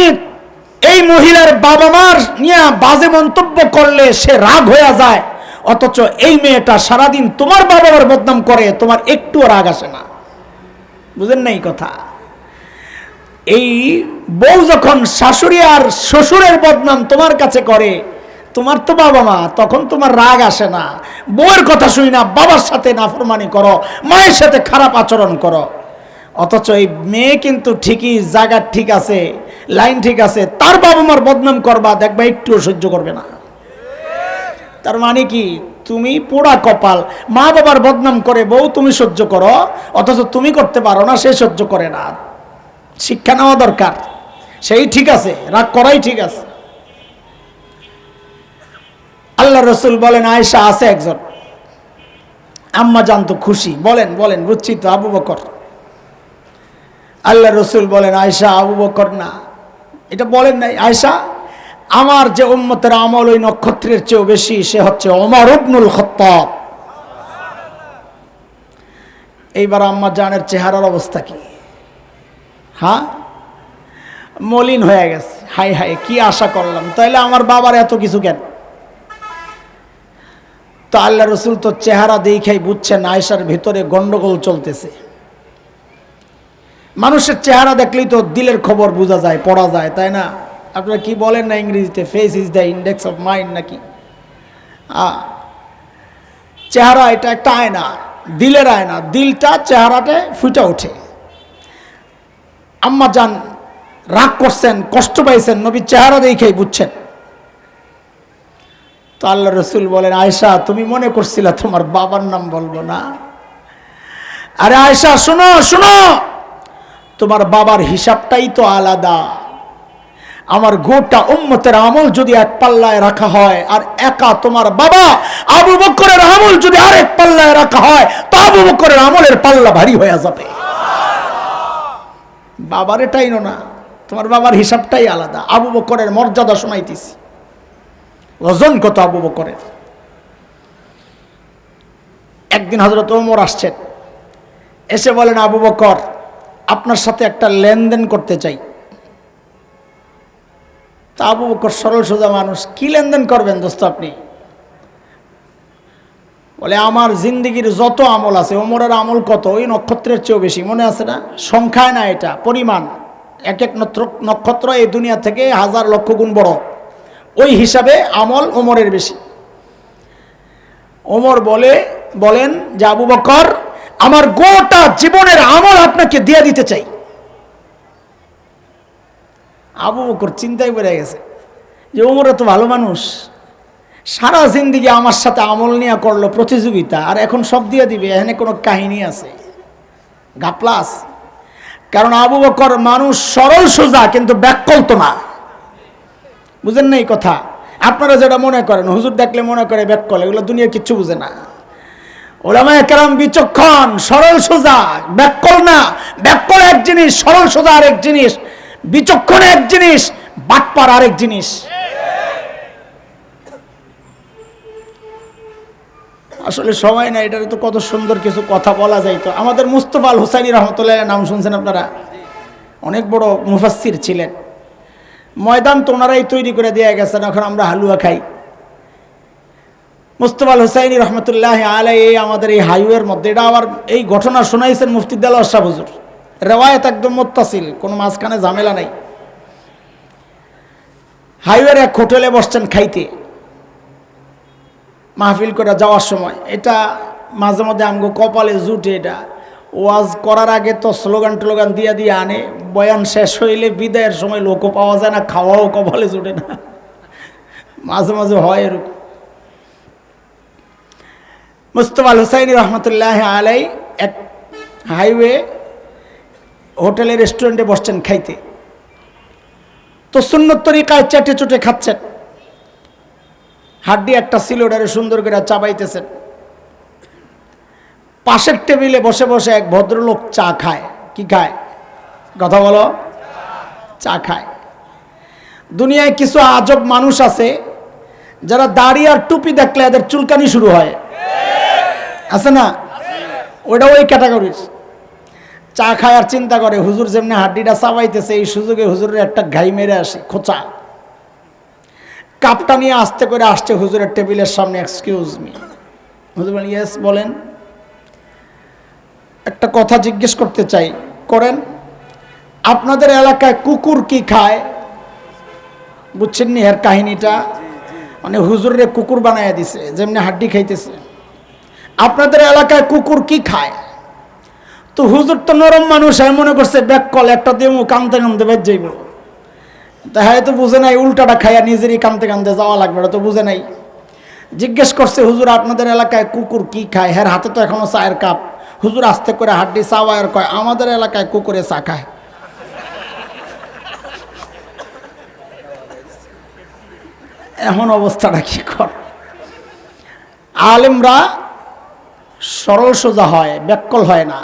এই মহিলার বাবা মার নিয়ে বাজে মন্তব্য করলে সে রাগ হয়ে যায়, অথচ এই মেয়েটা সারাদিন তোমার বাবা মার বদনাম করে, তোমার একটুও রাগ আসে না। বুঝেন না এই কথা? এই বউ যখন শাশুড়ি আর শ্বশুরের বদনাম তোমার কাছে করে, তোমার তো বাবা মা, তখন তোমার রাগ আসে না। বউয়ের কথা শুনি না, বাবার সাথে নাফরমানি করো, মায়ের সাথে খারাপ আচরণ করো। অথচ এই মেয়ে কিন্তু ঠিকই জায়গা ঠিক আছে, লাইন ঠিক আছে, তার বাবা মার বদনাম করবা, দেখবা একটুও সহ্য করবে না। তার মানে কি? তুমি পোড়া কপাল, মা বাবার বদনাম করে বউ তুমি সহ্য করো, অথচ তুমি করতে পারো না, সে সহ্য করে না। শিক্ষা নেওয়া দরকার। সেই ঠিক আছে, রাগ করাই ঠিক আছে। আল্লাহ রসুল বলেন আয়েশা আছে একজন, আম্মা জানতো খুশি, বলেন বলেন বুঝছি তো আবু বকর। আল্লাহ রসুল বলেন আয়েশা আবু বকর না, এটা বলেন নাই। আয়েশা, আমার যে উম্মতের আমল ওই নক্ষত্রের চেয়েও বেশি, সে হচ্ছে ওমর ইবনুল খাত্তাব। এইবার আম্মা জানের চেহারার অবস্থা কি? হ্যাঁ, মলিন হয়ে গেছে। হাই হাই, কি আশা করলাম, তাইলে আমার বাবার এত কিছু কেন? তো আল্লাহ রসুল তো চেহারা দেখেই বুঝছেন আয়েশার ভিতরে গন্ডগোল চলতেছে। মানুষের চেহারা দেখলেই তো দিলের খবর বোঝা যায়, পড়া যায়, তাই না? আপনারা কি বলেন না ইংরেজিতে, face is the index of mind নাকি? চেহারা এটা একটা আয়না, দিলের আয়না, দিলটা চেহারাতে ফুটে ওঠে। আম্মা জান রাগ করছেন, কষ্ট পাইছেন, নবী চেহারা দেখেই বুঝছেন। তো আল্লাহ রসুল বলেন আয়েশা, তুমি মনে করছিলা তোমার বাবার নাম বলবো না? আরে আয়েশা শোনো শোনো, তোমার বাবার হিসাবটাই তো আলাদা। আমার গোটা উম্মতের আমল যদি এক পাল্লায় রাখা হয়, আর একা তোমার বাবা আবু বকরের আমল যদি আরেক পাল্লায় রাখা হয়, তো আবু বকরের আমলের পাল্লা ভারী হয়ে যাবে। বাবার এটাই না, তোমার বাবার হিসাবটাই আলাদা। আবু বকরের মর্যাদা শোনাইতেছি, ওজন কত আবু বকরের। একদিন হযরত ওমর আসছেন, এসে বলেন আবু বকর, আপনার সাথে একটা লেনদেন করতে চাই। তা আবু বকর সরল সোজা মানুষ, কি লেনদেন করবেন দোস্ত আপনি? বলে আমার জিন্দিগির যত আমল আছে, ওমরের আমল কত, ওই নক্ষত্রের চেয়েও বেশি, মনে আছে না? সংখ্যায় না, এটা পরিমাণ। এক এক নক্ষত্র এই দুনিয়া থেকে হাজার লক্ষ গুণ বড়, ওই হিসাবে আমল ওমরের বেশি। ওমর বলেন যে আবু বকর, আমার গোটা জীবনের আমল আপনাকে দিয়ে দিতে চাই। আবু বকর চিন্তায় পড়ে গেছে যে ওমর এত ভালো মানুষ, সারা জিন্দিগি আমার সাথে আমল নিয়ে করলো প্রতিযোগিতা, আর এখন সব দিয়ে দিবে, এখানে কোনো কাহিনী আছে, গাপ্লাস। কারণ আবু বকর মানুষ সরল সোজা, কিন্তু ব্যাককল তো না। বুঝেন না এই কথা? আপনারা যেটা মনে করেন, হুজুর দেখলে মনে করে ব্যাককল, এগুলো দুনিয়া কিচ্ছু বুঝে না। ওলামায়ে কেরাম বিচক্ষণ, সরল সোজা, ব্যাককল না। ব্যাককল এক জিনিস, সরল সোজা আরেক জিনিস, বিচক্ষণ এক জিনিস, বাটপার আরেক জিনিস। আসলে সময় না, এটার তো কত সুন্দর কিছু কথা বলা যায়। তো আমাদের মুস্তফা আল হুসাইনি রহমতুল্লাহ নাম শুনছেন আপনারা? অনেক বড় মুফাসসির ছিলেন। ময়দান তো ওনারাই তৈরি করে দিয়ে গেছেন, এখন আমরা হালুয়া খাই। মুস্তফা আল হুসাইনি রহমতুল্লাহ আলাইহি আমাদের এই হাইওয়ের মধ্যে, এটা আবার এই ঘটনা শোনাইছেন মুফতি দেলোয়ার শাহ হুজুর, রেওয়ায়েত একদম মুত্তাসিল, কোনো মাঝখানে ঝামেলা নাই। হাইওয়ের এক হোটেলে বসছেন খাইতে, মাহফিল করে যাওয়ার সময়। এটা মাঝে মধ্যে আমগো কপালে জুটে, এটা ওয়াজ করার আগে তো স্লোগান টোলোগান দিয়ে দিয়ে আনে, বয়ান শেষ হইলে বিদায়ের সময় লোকও পাওয়া যায় না, খাওয়াও কপালে জুটে না, মাঝে মাঝে হয় এরকম। মুস্তফা আল হুসাইনি রহমতুল্লাহ আলাই এক হাইওয়ে হোটেলে রেস্টুরেন্টে বসছেন খাইতে। তো সুন্নত তরিকায় চেটে চুটে খাচ্ছেন, হাড্ডি একটা ছিল, ওটারে সুন্দর করে চাবাইতেছেন। পাশের টেবিলে বসে বসে এক ভদ্রলোক চা খায়। কি খায়? কথা বলো। চা খায়। দুনিয়ায় কিছু আজব মানুষ আছে যারা দাড়ি আর টুপি দেখলে এদের চুলকানি শুরু হয়, আছে না? ওটা ওই ক্যাটাগরির। চা খায় আর চিন্তা করে হুজুর যেমনি হাড্ডিটা চাবাইতেছে, এই সুযোগে হুজুরের একটা ঘাই মেরে আসে, খোঁচা। কাপটা নিয়ে আস্তে করে আসছে হুজুরের টেবিলের সামনে। Excuse me. হুজুর বলেন, ইয়েস বলেন। একটা কথা জিজ্ঞেস করতে চাই। করেন। আপনাদের এলাকায় কুকুর কি খায়? বুঝছেন নি এর কাহিনীটা? মানে হুজুরে কুকুর বানাইয়া দিছে, যেমনি হাড্ডি খাইতেছে। আপনাদের এলাকায় কুকুর কি খায়? তো হুজুর তো নরম মানুষ, আমি মনে করছে ব্যাক কল একটা দিয়ে কানতে কানতে বেজ যাইব। তা হ্যাঁ তো বুঝে নাই, উল্টাটা খাইয়া নিজেরই কানতে কানতে যাওয়া লাগবে, এটা তো বুঝে নাই। জিজ্ঞেস করছে, হুজুর আপনাদের এলাকায় কুকুর কি খায়? হ্যাঁ হাতে তো এখনো চায়ের কাপ। হুজুর আস্তে করে হাড্ডি চাওয়ার কয়, আমাদের এলাকায় কুকুরে চা খায়। এমন অবস্থাটা কি কর? আলেমরা সরল সোজা হয়, ব্যাককল হয় না,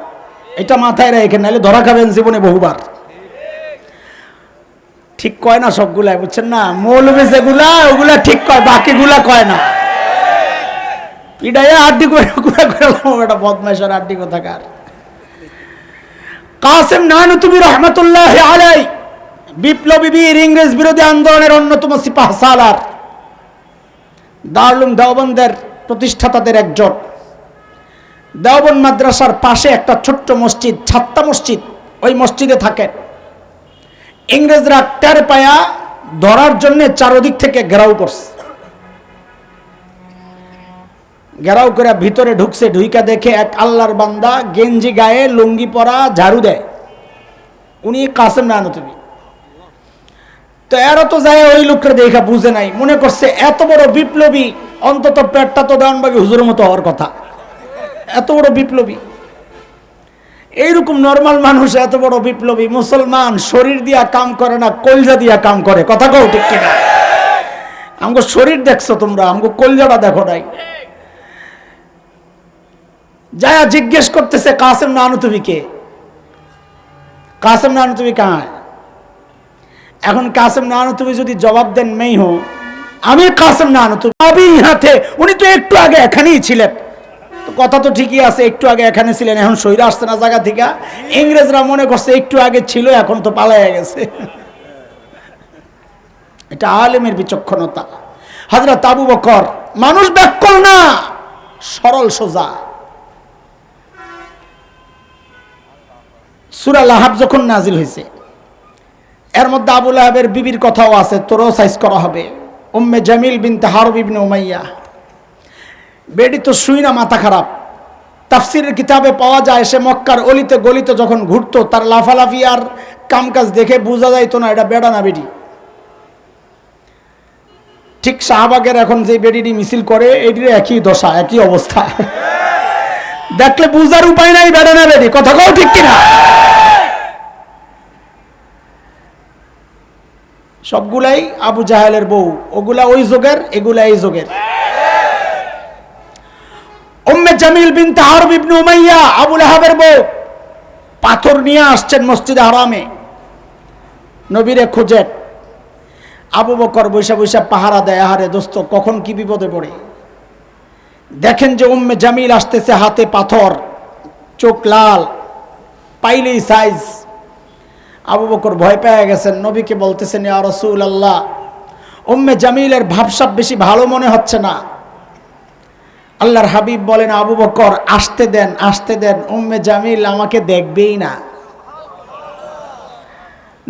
এটা মাথায় রেখে, নাহলে ধরা খাবেন জীবনে বহুবার। ঠিক কয় না সবগুলাই, বুঝছেন না? মৌলবী যেগুলা ওগুলা ঠিক কয়, বাকিগুলা কয় না। পিডাইয়া আড্ডি করে এটা বদমাইশের আড্ডি কোথাকার। কাসেম নানুতুবি রহমতুল্লাহি আলাইহি বিপ্লবী বীর, ইংরেজ বিরোধী আন্দোলনের অন্যতম সিপাহ সালার, দারুল উলুম দেওবন্দের প্রতিষ্ঠাতাদের একজন। দেওবন্দ মাদ্রাসার পাশে একটা ছোট্ট মসজিদ, ছাত্তা মসজিদ, ওই মসজিদে থাকেন। ইংরেজরা টের পায়া ধরার জন্য চারদিক থেকে ঘেরাও করছে। ঘেরাও করে ভিতরে ঢুকছে, ঢুইকা দেখে এক আল্লাহর বান্দা গেঞ্জি গায়ে, লুঙ্গি পরা, ঝাড়ু দেয়। উনি কাসেম নানুতুবি। তো এরা তো যায় ওই লোকটা দেখা বুঝে নাই, মনে করছে এত বড় বিপ্লবী, অন্তত পেটটা তো দেওয়ানবাগি হুজুরের মতো হওয়ার কথা। এত বড় বিপ্লবী, এইরকম নর্মাল মানুষ এত বড় বিপ্লবী। মুসলমান শরীর দিয়া কাম করে না, কলজা দিয়া কাম করে। কথা কও ঠিক কিনা? আমগো শরীর দেখছো তোমরা, আমগো কলজাটা দেখো নাই। যায়া জিজ্ঞেস করতেছে কাসেম নানুতুবিকে, কাসেম নানুতুবি কাহায়? এখন কাসেম নানুতুবি যদি জবাব দেন, মেই হো আমি কাসেম নানুতুবি, আমি হাতে, উনি তো একটু আগে এখানেই ছিলেন। তো কথা তো ঠিকই আছে, একটু আগে এখানে ছিলেন, এখন সইরা আসছে না জায়গা থেকে। ইংরেজরা মনে করছে একটু আগে ছিল, এখন তো পালাইয়া গেছে। এটা আলেমের বিচক্ষণতা। হযরত আবু বকর মানুষ ব্যাককল না, সরল সোজা। সূরা লাহাব যখন নাজিল হয়েছে, এর মধ্যে আবু লাহাবের বিবির কথাও আছে, তোরও সাইজ করা হবে। উম্মে জামিল বিনতে হারব ইবনে উমাইয়া, বেডি তো শুই না, মাথা খারাপ। তাফসিরের কিতাবে পাওয়া যায়, সে মক্কার অলিতে গলিতে যখন ঘুরতো, তার লাফালাফি আর কামকাজ দেখে বোঝা যাইতো না এটা বেডা না বেডি। ঠিক শাহবাগের এখন যে বেডিটি মিছিল করে, এটির একই দশা, একই অবস্থা। দেখলে বুঝার উপায় নাই বেডা না বেডি। কথা কও ঠিক কিনা? সবগুলাই আবু জাহেলের বউ, ওগুলা ওই যুগের, এগুলা এই যুগের। উম্মে জামিল বিনতে হারব ইবনে উমাইয়া, আবু লাহাবের বউ, পাথর নিয়ে আসছেন মসজিদে হারামে, নবীরে খোঁজেন। আবু বকর বৈশা বৈশা পাহারা দেয়। আহারে দোস্ত, কখন কি বিপদে পড়ে। দেখেন যে উম্মে জামিল আসতেছে, হাতে পাথর, চোখ লাল, পাইলেই সাইজ। আবু বকর ভয় পেয়ে গেছেন, নবীকে বলতেছেন, ইয়া রাসূলুল্লাহ, উম্মে জামিলের ভাবসাব বেশি ভালো মনে হচ্ছে না। আল্লাহর হাবিব বলেন, আবু বকর আসতে দেন, আসতে দেন, উম্মে জামিল আমাকে দেখবেই না।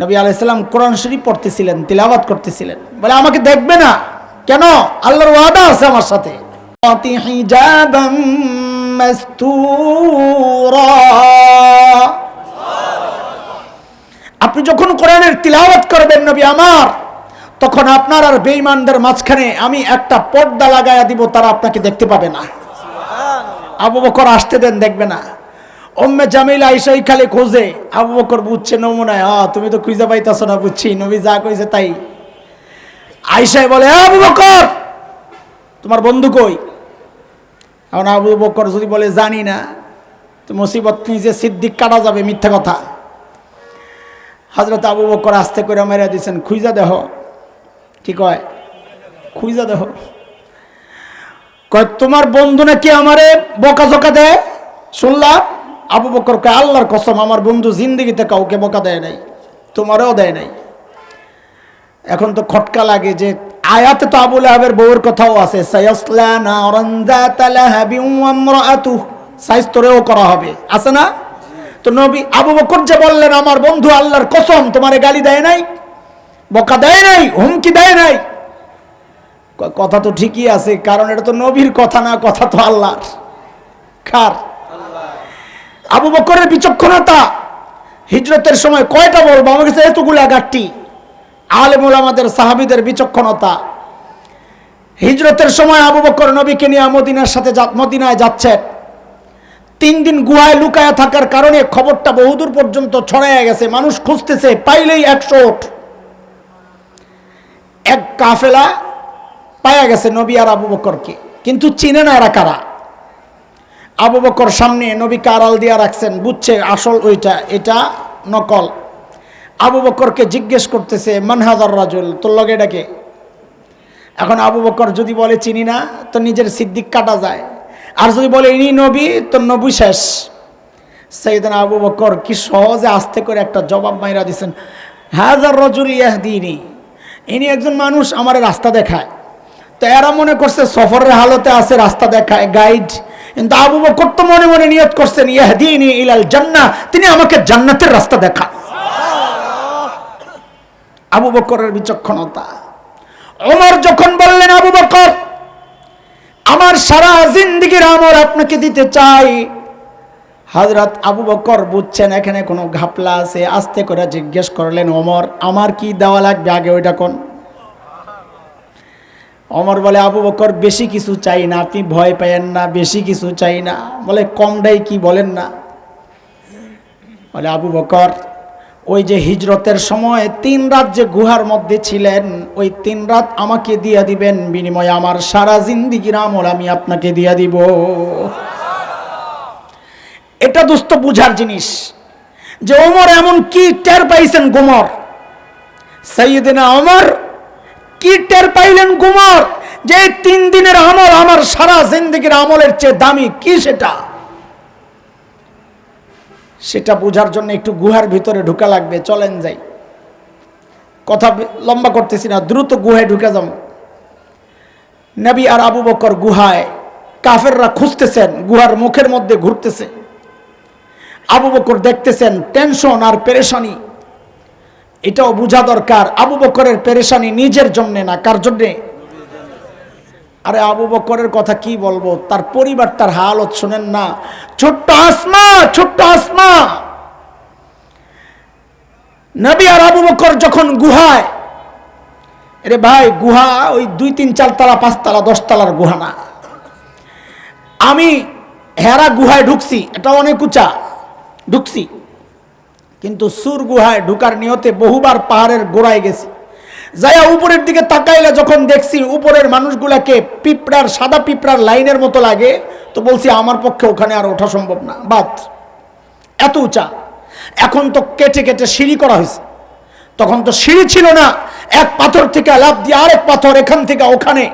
নবী আলাইহিস সালাম কোরআন শরীফ পড়তেছিলেন, তিলাওয়াত করতেছিলেন, বলে আমাকে দেখবে না কেন? আল্লাহর ওয়াদা আছে আমার সাথে। হিজাবাম মাসতুরা, আপনি যখন কোরআনের তিলাওয়াত করবেন নবী আমার, তখন আপনার আর বেঈমানদের মাঝখানে আমি একটা পর্দা লাগায়া দিব, তারা আপনাকে দেখতে পাবে না। আবু বকর আসতে দেন, দেখবে না। উম্মে জামিল আয়েশাই খালি খোঁজে। আবু বকর বুঝছে নমুনায়, তুমি তো খুঁজে পাইতাছ না, বুঝছি নবী যা কইছে তাই। আয়েশাই বলে, আবু বকর তোমার বন্ধু কই? এখন আবু বকর যদি বলে জানি না, তো মুসিবত নিজে সিদ্দিক কাটা যাবে, মিথ্যা কথা। হযরত আবু বকর আস্তে করে মেরে দিয়েছেন, খুঁজা দেহ। কি কয়? খুঁজা দেহ। কয় তোমার বন্ধু নাকি আমারে বকাঝকা দেয় শুনলাম। আবু বকর কয়, আল্লাহর কসম আমার বন্ধু জিন্দেগিতে কাউকে বকা দেয় নাই, তোমারও দেয় নাই। এখন তো খটকা লাগে যে আয়াতে তো আবু লাহাবের বউয়ের কথাও আছে, সায়াসলা নারান যাতা লাহাবিন ওয়া ইমরাআতুহু, সাইস্তরেও করা হবে, আছে না? তো নবী আবু বকর যে বললেন আমার বন্ধু আল্লাহর কসম তোমারে গালি দেয় নাই, বকা দেয় নাই, হুমকি দেয় নাই, কথা তো ঠিকই আছে, কারণ এটা তো নবীর কথা না, কথা তো আল্লাহর। কার? আবু বকরের বিচক্ষণতা। হিজরতের সময় কয়টা বলবো, আমার কাছে এতগুলা গাট্টি। আলেম ওলামাদের সাহাবীদের বিচক্ষণতা। হিজরতের সময় আবু বকর নবীকে নিয়ে মদিনায় যাচ্ছেন। 3 দিন গুহায় লুকায়া থাকার কারণে খবরটা বহুদূর পর্যন্ত ছড়াইয়া গেছে, মানুষ খুঁজতেছে, পাইলেই 100 ওঠ। এক কাফেলা পায়া গেছে নবী আর আবু বকরকে, কিন্তু চিনে না এরা কারা। আবু বকর সামনে, নবীকে আড়াল দিয়া রাখছেন, বুঝছে আসল ওইটা, এটা নকল। আবু বকরকে জিজ্ঞেস করতেছে মান হাযার রাজুল, তোর লগে ডাকে। এখন আবু বকর যদি বলে চিনি না, তো নিজের সিদ্দিক কাটা যায়, আর যদি বলে ইনি নবী, তো নবী শেষ। সাইয়েদনা আবু বকর কি সহজে আস্তে করে একটা জবাব মাইরা দিচ্ছেন, হাযার রাজুল ইয়াহদিনি, ইনি একজন মানুষ আমার রাস্তা দেখায়। তো এরা মনে করছে সফরের হালতে আছে, রাস্তা দেখায়, গাইড। কিন্তু আবু বকর তো মনে মনে নিয়ত করছেন ইয়াহদিনি ইলাল জান্নাহ, তিনি আমাকে জান্নাতের রাস্তা দেখান। আবু বকরের বিচক্ষণতা। ওমর যখন বললেন আবু বকর আমার সারা জিন্দেগির আমল আপনাকে দিতে চাই, হযরত আবু বকর বুঝছেন এখানে কোনো ঘাপলা আছে, আস্তে করে জিজ্ঞেস করলেন ওমর আমার কি দেওয়া লাগবে আগে ওইটা কোন। ওমর বলে আবু বকর বেশি কিছু চাই না, আপনি ভয় পায়েন না, বেশি কিছু চাই না। বলে কমটাই কি বলেন না? বলে আবু বকর ওই যে হিজরতের সময় 3 রাত যে গুহার মধ্যে ছিলেন, ওই 3 রাত আমাকে দিয়ে দিবেন, বিনিময়ে আমার সারা জিন্দেগির আমল আমি আপনাকে দিয়ে দিব। এটা দোস্ত বুঝার জিনিস যে ওমর এমন কি টের পাইছেন গুমর, সাইয়েদনা ওমর কি টের পাইলেন গুমর, যে 3 দিনের আমল আমার সারা জিন্দেগির আমলের চেয়ে দামি কি সেটা বোঝার জন্য একটু গুহার ভিতরে ঢুকা লাগবে। চলেন যাই, কথা লম্বা করতেছি না, দ্রুত গুহায় ঢুকে যাব। নবী আর আবু বকর গুহায়, কাফেররা খুঁজতেছেন, গুহার মুখের মধ্যে ঘুরতেছে। আবু বকর দেখতেছেন টেনশন আর পেরেশানি। এটাও বোঝা দরকার আবু বকরের পেরেশানি নিজের জন্য না, কার জন্যে? আরে আবু বকরের কথা কি বলবো, তার পরিবারটার হালত শুনেন না। ছোট্ট আসমা নবী আর আবু বকর যখন গুহায়, আরে ভাই গুহা ওই 2, 3, 4 তলা 5 তলা 10 তলার গুহা না। আমি হেরা গুহায় ঢুকছি, এটা অনেক উঁচা, ঢুকছি, কিন্তু সুর গুহায় ঢুকার নিয়তে বহুবার পাহাড়ের গোড়ায় গেছি। যাইয়া উপরের দিকে তাকাইলে যখন দেখছি উপরের মানুষগুলাকে পিঁপড়ার, সাদা পিঁপড়ার লাইনের মতো লাগে, তো বলছি আমার পক্ষে ওখানে আর ওঠা সম্ভব না, বাদ, এত উঁচা। এখন তো কেটে কেটে সিঁড়ি করা হয়েছে, তখন তো সিঁড়ি ছিল না, এক পাথর থেকে লাফ দিয়ে আরেক পাথর, এখান থেকে ওখানে।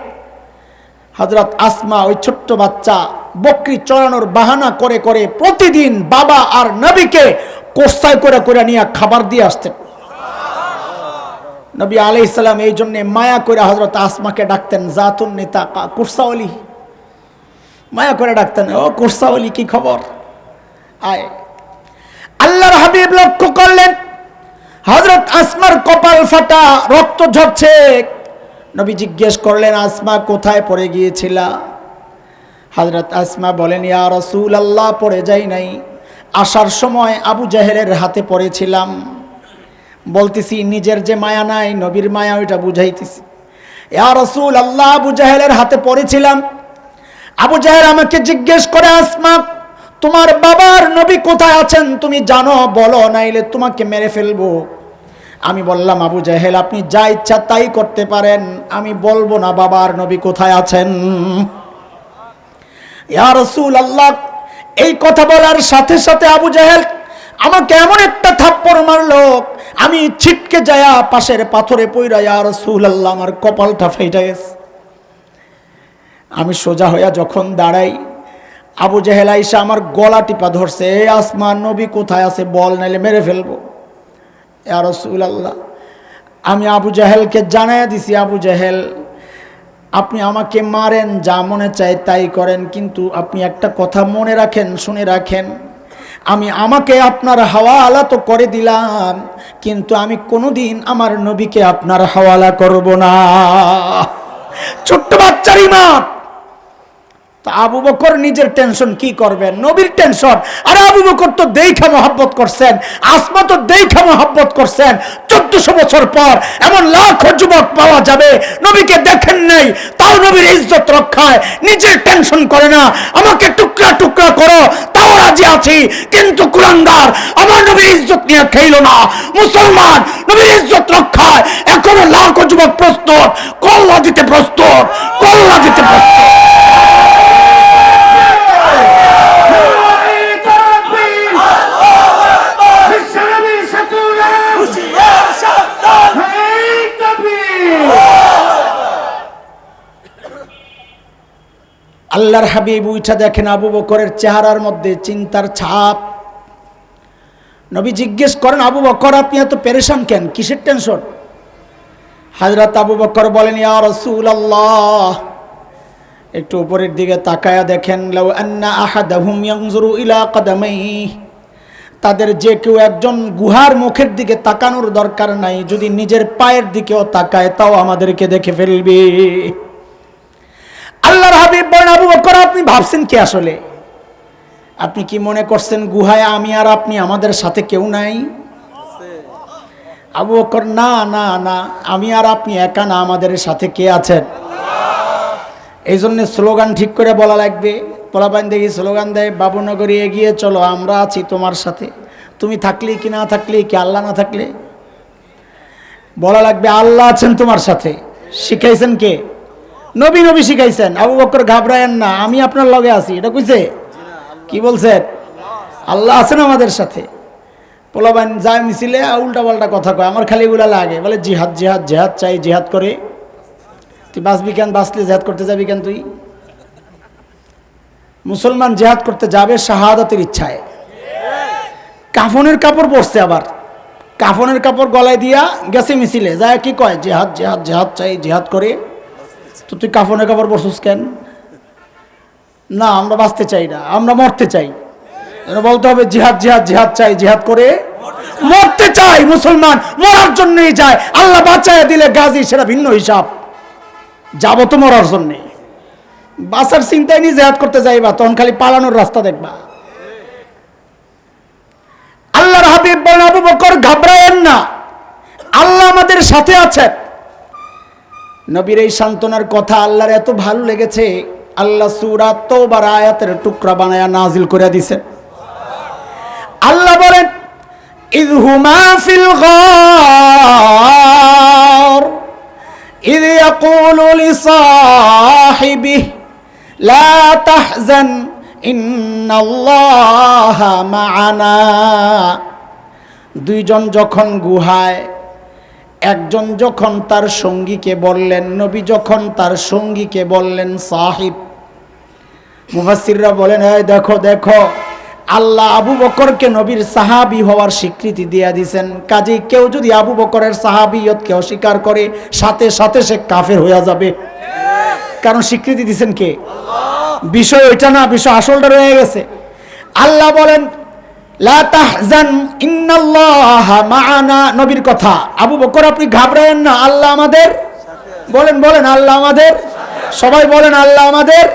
হযরত আসমা ওই ছোট্ট বাচ্চা বকরি চড়ানোর বাহানা করে করে প্রতিদিন বাবা আর নবীকে কোসাই করে করে নিয়ে খাবার দিয়ে আসতেন। নবী আলাইহিস সালাম এই জন্য মায়া করে হযরত আসমাকে ডাকতেন জাতুন নিতাকা, কুরসাওয়ালি, মায়া করে ডাকতেন, ও কুরসাওয়ালি কি খবর আয়। আল্লাহর হাবিব লক্ষ্য করলেন হযরত আসমার কপাল ফাটা, রক্ত ঝরছে। নবী জিজ্ঞেস করলেন আসমা কোথায় পড়ে গিয়েছিলা? হযরত আসমা বলেন ইয়া রাসূলুল্লাহ পড়ে যাই নাই, আসার সময় আবু জাহেলের হাতে পড়েছিলাম। বলতেছি নিজের যে মায়া নাই, নবীর মায়া, ওইটা বুঝাইতেছি। ইয়া রাসূলুল্লাহ আবু জাহেলের হাতে পড়েছিলাম। আবু জাহেল আমাকে জিজ্ঞেস করে আসমা তোমার বাবার নবী কোথায় আছেন তুমি জানো? বলো, নাইলে তোমাকে মেরে ফেলবো। আমি বললাম আবু জাহেল আপনি যা ইচ্ছা তাই করতে পারেন, আমি বলবো না বাবার নবী কোথায় আছেন। ইয়া রাসূলুল্লাহ এই কথা বলার সাথে সাথে আবু জাহেল আমাকে এমন একটা থাপ্পড় মারলো, আমি ছিটকে যায়া পাশের পাথরে পইরা ইয়া রাসূলুল্লাহ আমার কপালটা ফেটে গেছে। আমি সোজা হইয়া যখন দাঁড়াই, আবু জাহেল আইসা আমার গলা টিপা ধরছে, এ আসমান নবী কোথায় আছে বল, নাইলে মেরে ফেলবো। ইয়া রাসূলুল্লাহ আমি আবু জাহেলকে জানাইয়া দিছি, আবু জাহেল আপনি আমাকে মারেন, যা মনে চায় তাই করেন, কিন্তু আপনি একটা কথা মনে রাখেন, শুনে রাখেন, আমাকে আপনার হাওয়ালা তো করে দিলাম, কিন্তু আমি কোনোদিন আমার নবীকে আপনার হাওয়ালা করব না। ছোট্ট বাচ্চার ঈমান। তা আবু বকর নিজের টেনশন কি করবেন, নবীর টেনশন। আর আবু বকর তো দেখা মহব্বত করছেন, আসমা তো দেখা মহব্বত করছেন। 1400 বছর পর এমন লাখো যুবক পাওয়া যাবে নবীকে দেখেন নাই, তাও নবীর ইজ্জত রক্ষায় নিজের টেনশন করে না। আমাকে টুকরা টুকরা করো, তাও রাজি আছি, কিন্তু কুলাঙ্গার আমার নবীর ইজ্জত নিয়ে খেইল না। মুসলমান নবীর ইজ্জত রক্ষায় এখনো লাখো যুবক প্রস্তুত, কল্লা দিতে প্রস্তুত, কল্লা দিতে প্রস্তুত। আল্লাহর হাবিব উঠা দেখেন আবু বকরের চেহারার মধ্যে চিন্তার ছাপ। নবী জিজ্ঞেস করেন, আবু বকর আপনি এত পেরেশান কেন, কিসের টেনশন? হযরত আবু বকর বলেন, ইয়া রাসূলুল্লাহ, একটু উপরের দিকে তাকায়া দেখেন, লাউ আন্না আহাদাহুম ইয়ানজুরু ইলা কদামাইহি, তাদের যে কেউ একজন গুহার মুখের দিকে তাকানোর দরকার নাই, যদি নিজের পায়ের দিকেও তাকায় তাও আমাদেরকে দেখে ফেলবে। আল্লাহর হাবিব বলেন, আবু বকর আপনি ভাবছেন কি আসলে? আপনি কি মনে করছেন গুহায় আমি আর আপনি, আমাদের সাথে কেউ নাই? আবু বকর, না না না, আমি আর আপনি একা না, আমাদের সাথে কে আছেন? এই জন্য স্লোগান ঠিক করে বলা লাগবে। পোলাপান দেখি স্লোগান দেয়, বাবুনগরী এগিয়ে চলো, আমরা আছি তোমার সাথে। তুমি থাকলে কি না থাকলে কি, আল্লাহ না থাকলে? বলা লাগবে আল্লাহ আছেন তোমার সাথে। শিখাইছেন কে? নবী। নবী শিখাইছেন। আবু বকর ঘাবড়ায়েন না, আমি আপনার লগে আছি, এটা কইছে? কি বলছেন? আল্লাহ আছেন আমাদের সাথে। পোলাবান যায় মিছিলে উল্টা পাল্টা কথা কয়, আমার খালি এগুলা লাগে, বলে জিহাদ জিহাদ জিহাদ চাই, জিহাদ করে। তুই বাঁচবি কেন? বাঁচলে জিহাদ করতে যাবি কেন? তুই মুসলমান জিহাদ করতে যাবে শাহাদাতের ইচ্ছায়। কাফনের কাপড় পরছে, আবার কাফনের কাপড় গলায় দিয়া গেছে মিছিলে, যায় কি কয়, জিহাদ জিহাদ জিহাদ চাই, জিহাদ করে। তো তুই কাফনের কাপড় পরছিস কেন? না, আমরা বাঁচতে চাই না, আমরা মরতে চাই। বলতে হবে জিহাদ জিহাদ জিহাদ চাই, জিহাদ করে মরতে চাই। মুসলমান মরার জন্যই যায়, আল্লাহ বাঁচায় দিলে গাজী, সেটা ভিন্ন হিসাব। যাবো তো মরার জন্যে, বাঁচার চিন্তায় নিয়ে জিহাদ করতে যাইবা, তখন খালি পালানোর রাস্তা দেখবা। আল্লাহর হাবিব বলেন, আবু বকর ঘাবড়ায়েন না, আল্লাহ আমাদের সাথে আছেন। নবীর এই সান্ত্বনার কথা আল্লাহর এত ভালো লেগেছে, আল্লাহ সূরা তাওবার আয়াতের টুকরা বানায়া নাজিল করে দিয়েছেন। আল্লাহ বলেন, ইয হুমা ফিল গার ইয ইয়াকুলু লিসাহিবিহি লা তাহজান ইন্নাল্লাহা মা'ানা। দুইজন যখন গুহায়, একজন যখন তার সঙ্গীকে বললেন, নবী যখন তার সঙ্গীকে বললেন সাহিব, মুফাসসিররা বলেন, এই দেখো দেখো, আল্লাহ আবু বকরকে নবীর সাহাবী হওয়ার স্বীকৃতি দিয়ে দিয়েছেন। কাজেই কেউ যদি আবু বকরের সাহাবিয়তকে অস্বীকার করে, সাথে সাথে সে কাফের হয়ে যাবে, কারণ স্বীকৃতি দিয়েছেন কে? বিষয় ওইটা না, বিষয় আসলটা রয়ে গেছে। আল্লাহ বলেন, লা তাহজান ইন্নাল্লাহা মা'ানা, নবীর কথা। আবু বকর আপনি ঘাবড়ায়েন না, আল্লাহ আমাদের, বলেন বলেন আল্লাহ আমাদের, সবাই বলেন আল্লাহ আমাদের।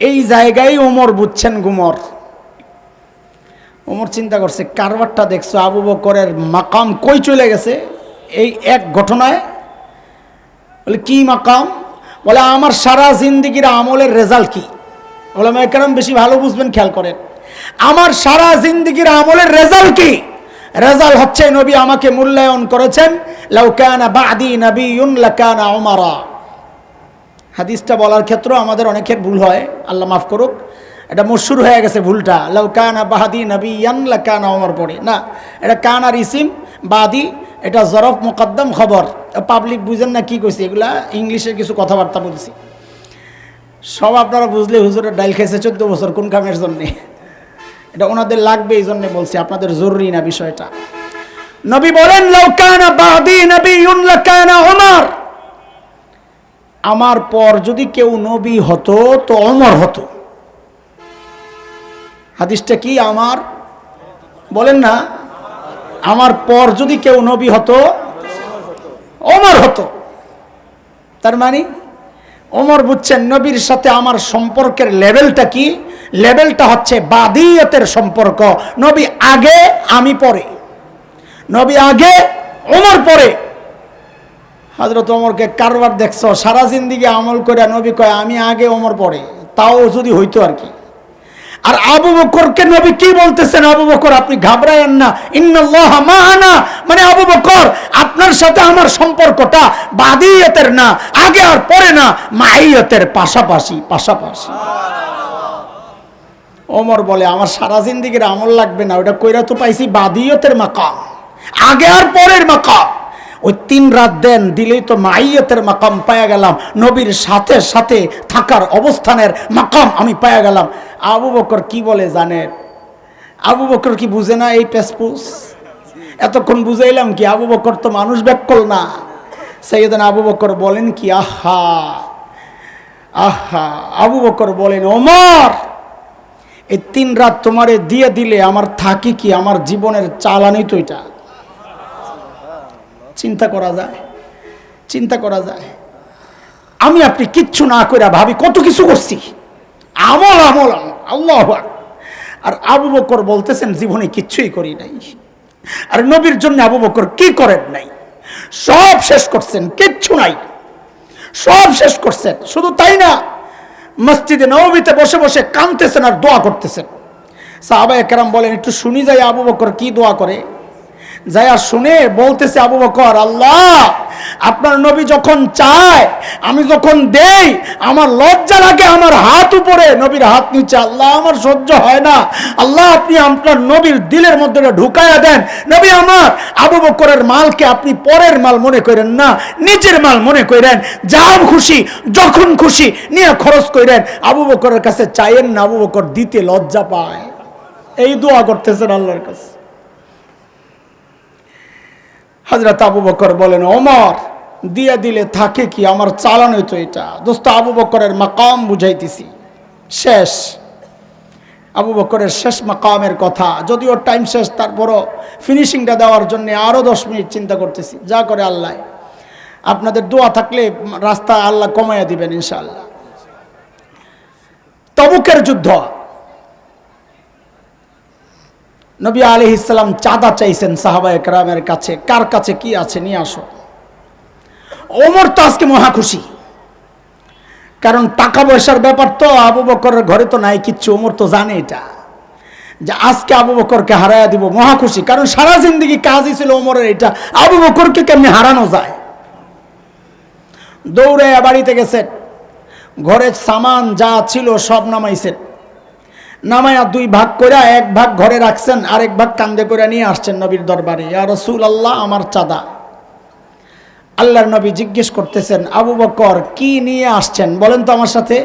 এই জায়গায় ওমর বুঝছেন গুমর। ওমর চিন্তা করছে, কারবারটা দেখছো, আবু বকরের মাকাম কই চলে গেছে এই এক ঘটনায়। বলে কি মাকাম? বলে আমার সারা জিন্দেগির আমলের রেজাল্ট কি? বলে আমি কেন বেশি ভালো বুঝবেন, খেয়াল করেন, আমার সারা জিন্দেগির আমলের রেজাল্ট কি? রেজাল্ট হচ্ছে নবী আমাকে মূল্যায়ন করেছেন, লাউ কানা বা'দি নাবিয়্যুন লাকানা উমারা। হাদিসটা বলার ক্ষেত্রে আমাদের অনেকের ভুল হয়, আল্লাহ মাফ করুক, এটা মশহুর হয়ে গেছে ভুলটা। লাউ কানা বা'দি নাবিয়্যান লাকানা উমর পড়ে না, এটা কানার ইসিম, বাদি এটা জরফ মুকদ্দম খবর। পাবলিক বুঝেন না কি কইছি, এগুলা ইংলিশে কিছু কথাবার্তা বলছি, সব আপনারা বুঝলে হুজুরের ডাইল খেয়েছে 14 বছর কোন কামের জন্যে, এটা ওনাদের লাগবে, এই জন্য বলছি, আপনাদের জরুরি না বিষয়টা। নবী বলেন, লাউ কানা বা'দি নাবিয়্যুন লাকানা উমর, আমার পর যদি কেউ নবী হতো তো ওমর হতো। হাদিসটা কি? আমার বলেন না, আমার পর যদি কেউ নবী হতো ওমর হতো। তার মানে ওমর বুঝছেন নবীর সাথে আমার সম্পর্কের লেভেলটা কি? লেভেলটা হচ্ছে বাদিয়তের সম্পর্ক। নবী আগে, আমি পরে। নবী আগে, ওমর পরে। হযরত ওমরকে কারবার দেখছো সারা জিন্দেগি আমল করে নবী কয় আমি আগে, ওমর পরে, তাও যদি হইতো আর কি। আর আবু বকরকে নবী কি বলতেছেন? আবু বকর আপনি ঘাবড়ায়েন না, ইন্নাল্লাহ মা'ানা, মানে আবু বকর আপনার সাথে আমার সম্পর্কটা বাদিয়তের না, আগে আর পরে না, মাইয়তের পাশাপাশি পাশাপাশি। ওমর বলে আমার সারা জিন্দেগির আমল লাগবে না, ওটা কইরা তো পাইছি বাদিয়তের মাকাম, আগে আর পরের মাকাম। ওই 3 রাত দেন দিলেই তো মাইয়তের মাকাম পায়া গেলাম, নবীর সাথে সাথে থাকার অবস্থানের মাকাম আমি পায়া গেলাম। আবু বকর কি বলে জানেন? আবু বকর কি বুঝে না এই পেসপুস? এতক্ষণ বুঝাইলাম কি? আবু বকর তো মানুষ ব্যাকল না। সাইয়েদনা আবু বকর বলেন কি, আহা আহা, আবু বকর বলেন ওমর এই 3 রাত তোমারে দিয়ে দিলে আমার থাকি কি? আমার জীবনের চালানি তো এটা। চিন্তা করা যায়, চিন্তা করা যায়। আমি আপনি কিচ্ছু না করে ভাবি কত কিছু করছি, আমল আমল আমল, আল্লাহু আকবার। আর আবু বকর বলতেছেন জীবনে কিচ্ছুই করি নাই। আর নবীর জন্য আবু বকর কি করেন নাই? সব শেষ করছেন, কিচ্ছু নাই, সব শেষ করছেন। শুধু তাই না, মসজিদে নববীতে বসে বসে কাঁদতেছেন আর দোয়া করতেছেন। সাহাবায়ে কেরাম বলেন একটু শুনি যাই আবু বকর কি দোয়া করে। যায়া শুনে বলতেছে আবু বকর, আল্লাহ আপনার নবী যখন চায়, আমি যখন দেই, আমার লজ্জা লাগে, আমার হাত উপরে, নবীর হাত নিচে, আল্লাহ আমার সহ্য হয় না, আল্লাহ আপনি আপনার নবীর দিলের মধ্যে ঢুকায়া দেন। নবী আমার আবু বকরের মালকে আপনি পরের মাল মনে করেন না, নিজের মাল মনে করেন, যা খুশি যখন খুশি নিয়ে খরচ করেন। আবু বকরের কাছে চাইেন না, আবু বকর দিতে লজ্জা পায়। এই দোয়া করতেছেন আল্লাহর কাছে। হযরত আবু বকর বলেন ওমর দিয়ে দিলে থাকে কি? আমার চালানোই তো এটা। দোস্ত আবু বকরের মাকাম বুঝাইতেছি। শেষ আবু বকরের শেষ মাকামের কথা, যদিও টাইম শেষ, তারপরও ফিনিশিংটা দেওয়ার জন্য আরও 10 মিনিট চিন্তা করতেছি। যা করে আল্লাহ, আপনাদের দোয়া থাকলে রাস্তা আল্লাহ কমাইয়া দিবেন ইনশাআল্লাহ। তবুকের যুদ্ধ, নবী আলাইহিস সালাম চাঁদা চাইছেন সাহাবায়ে কেরামের কাছে, কার কাছে কি আছে নিয়ে আসো। ওমর তো আজকে মহা খুশি, কারণ টাকা পয়সার ব্যাপার তো আবু বকরের ঘরে তো নাই কিচ্ছু। ওমর তো জানে এটা, যে আজকে আবু বকরকে হারাইয়া দিব, মহা খুশি। কারণ সারা জিন্দগি কাজই ছিল ওমরের এটা, আবু বকরকে কেমনে হারানো যায়। দৌড়ে বাড়িতে গেছেন, ঘরের সামান যা ছিল সব নামাইছেন, নামায়া 2 ভাগ করে 1 ভাগ ঘরে রাখছেন, আরেক ভাগ কান্দে করে নিয়ে আসছেন নবীর দরবারে। ইয়া রাসূলুল্লাহ আমার চাঁদা। আল্লাহর নবী জিজ্ঞেস করতেছেন আবু বকর কি নিয়ে আসছেন? বলেন তো আমার সাথে,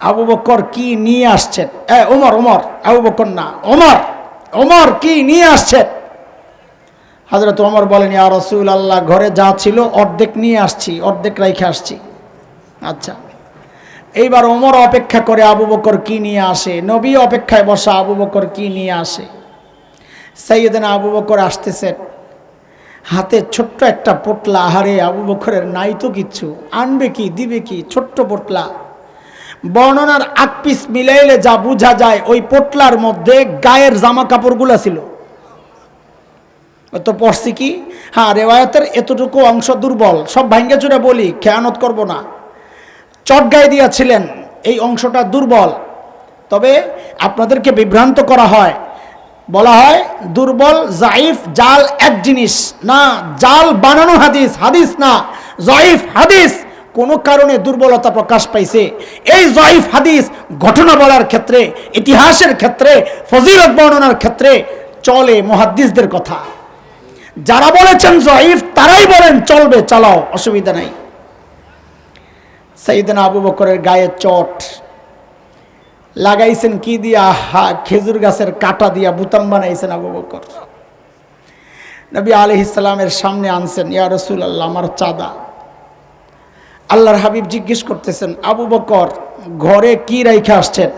আবু বকর কি নিয়ে আসছেন? ওমর, ওমর, আবু বকর না, ওমর, ওমর কি নিয়ে আসছেন? হযরত ওমর বলেন ইয়া রাসূলুল্লাহ ঘরে যা ছিল অর্ধেক নিয়ে আসছি, অর্ধেক রাইখে আসছি। আচ্ছা, এইবার ওমর অপেক্ষা করে আবু বকর কি নিয়ে আসে, নবী অপেক্ষায় বসা আবু বকর কি নিয়ে আসে। সাইয়েদনা আবু বকর আসতেছেন, হাতে ছোট্ট একটা পোটলা। আহারে আবু বকরের নাই তো কিচ্ছু, আনবে কি দিবে কি? ছোট্ট পোটলা। বর্ণনার আকপিস মিলাইলে যা বোঝা যায় ওই পোটলার মধ্যে গায়ের জামা কাপড়গুলো ছিল। তো পড়ছি কি, হ্যাঁ রেওয়ায়াতের এতটুকু অংশ দুর্বল, সব ভাঙ্গা চুরে বলি, খেয়ানত করব না। চট গায়ে দিয়েছিলেন, এই অংশটা দুর্বল। তবে আপনাদেরকে বিভ্রান্ত করা হয়, বলা হয় দুর্বল, জাইফ, জাল এক জিনিস না। জাল বানানো হাদিস, হাদিস না, জাইফ হাদিস। কোনো কারণে দুর্বলতা প্রকাশ পাইছে, এই জাইফ হাদিস ঘটনা বলার ক্ষেত্রে, ইতিহাসের ক্ষেত্রে, ফজিলত বর্ণনার ক্ষেত্রে চলে মুহাদ্দিসদের কথা। যারা বলেছেন জাইফ তারাই বলেন চলবে, চালাও, অসুবিধা নাই। সাইয়েদনা আবু বকরের গায়ে চট লাগাইছেন কি দিয়া? খেজুর গাছের কাটা দিয়া বুতাম বানাইছেন আবু বকর। নবী আলাইহিস সালামের সামনে আনছেন, ইয়া রাসূলুল্লাহ আমার চাঁদা। আল্লাহর হাবিব জিজ্ঞেস করতেছেন, আবু বকর ঘরে কি রাইখা আসছেন?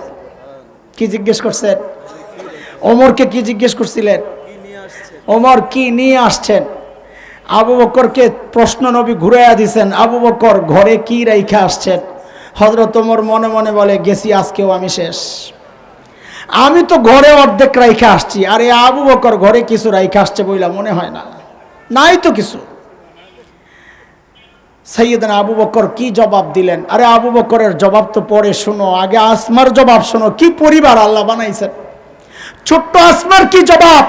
কি জিজ্ঞেস করছেন? ওমরকে কি জিজ্ঞেস করছিলেন? ওমর কি নিয়ে আসছেন? আবু বকরকে প্রশ্ন নবী ঘুরাইয়া দিছেন, আবু বকর ঘরে কি রাইখা আসছেন? হযরত ওমর মনে মনে বলে, গেছি আজকেও আমি শেষ, আমি তো ঘরে অর্ধেক রাইখা আসছি, আরে আবু বকর ঘরে কিছু রাইখা আসছে বইলা মনে হয় না, নাই তো কিছু। সাইয়েদনা আবু বকর কি জবাব দিলেন? আরে আবু বকরের জবাব তো পরে শোনো, আগে আসমার জবাব শোনো। কি পরিবার আল্লাহ বানাইছেন, ছোট্ট আসমার কি জবাব।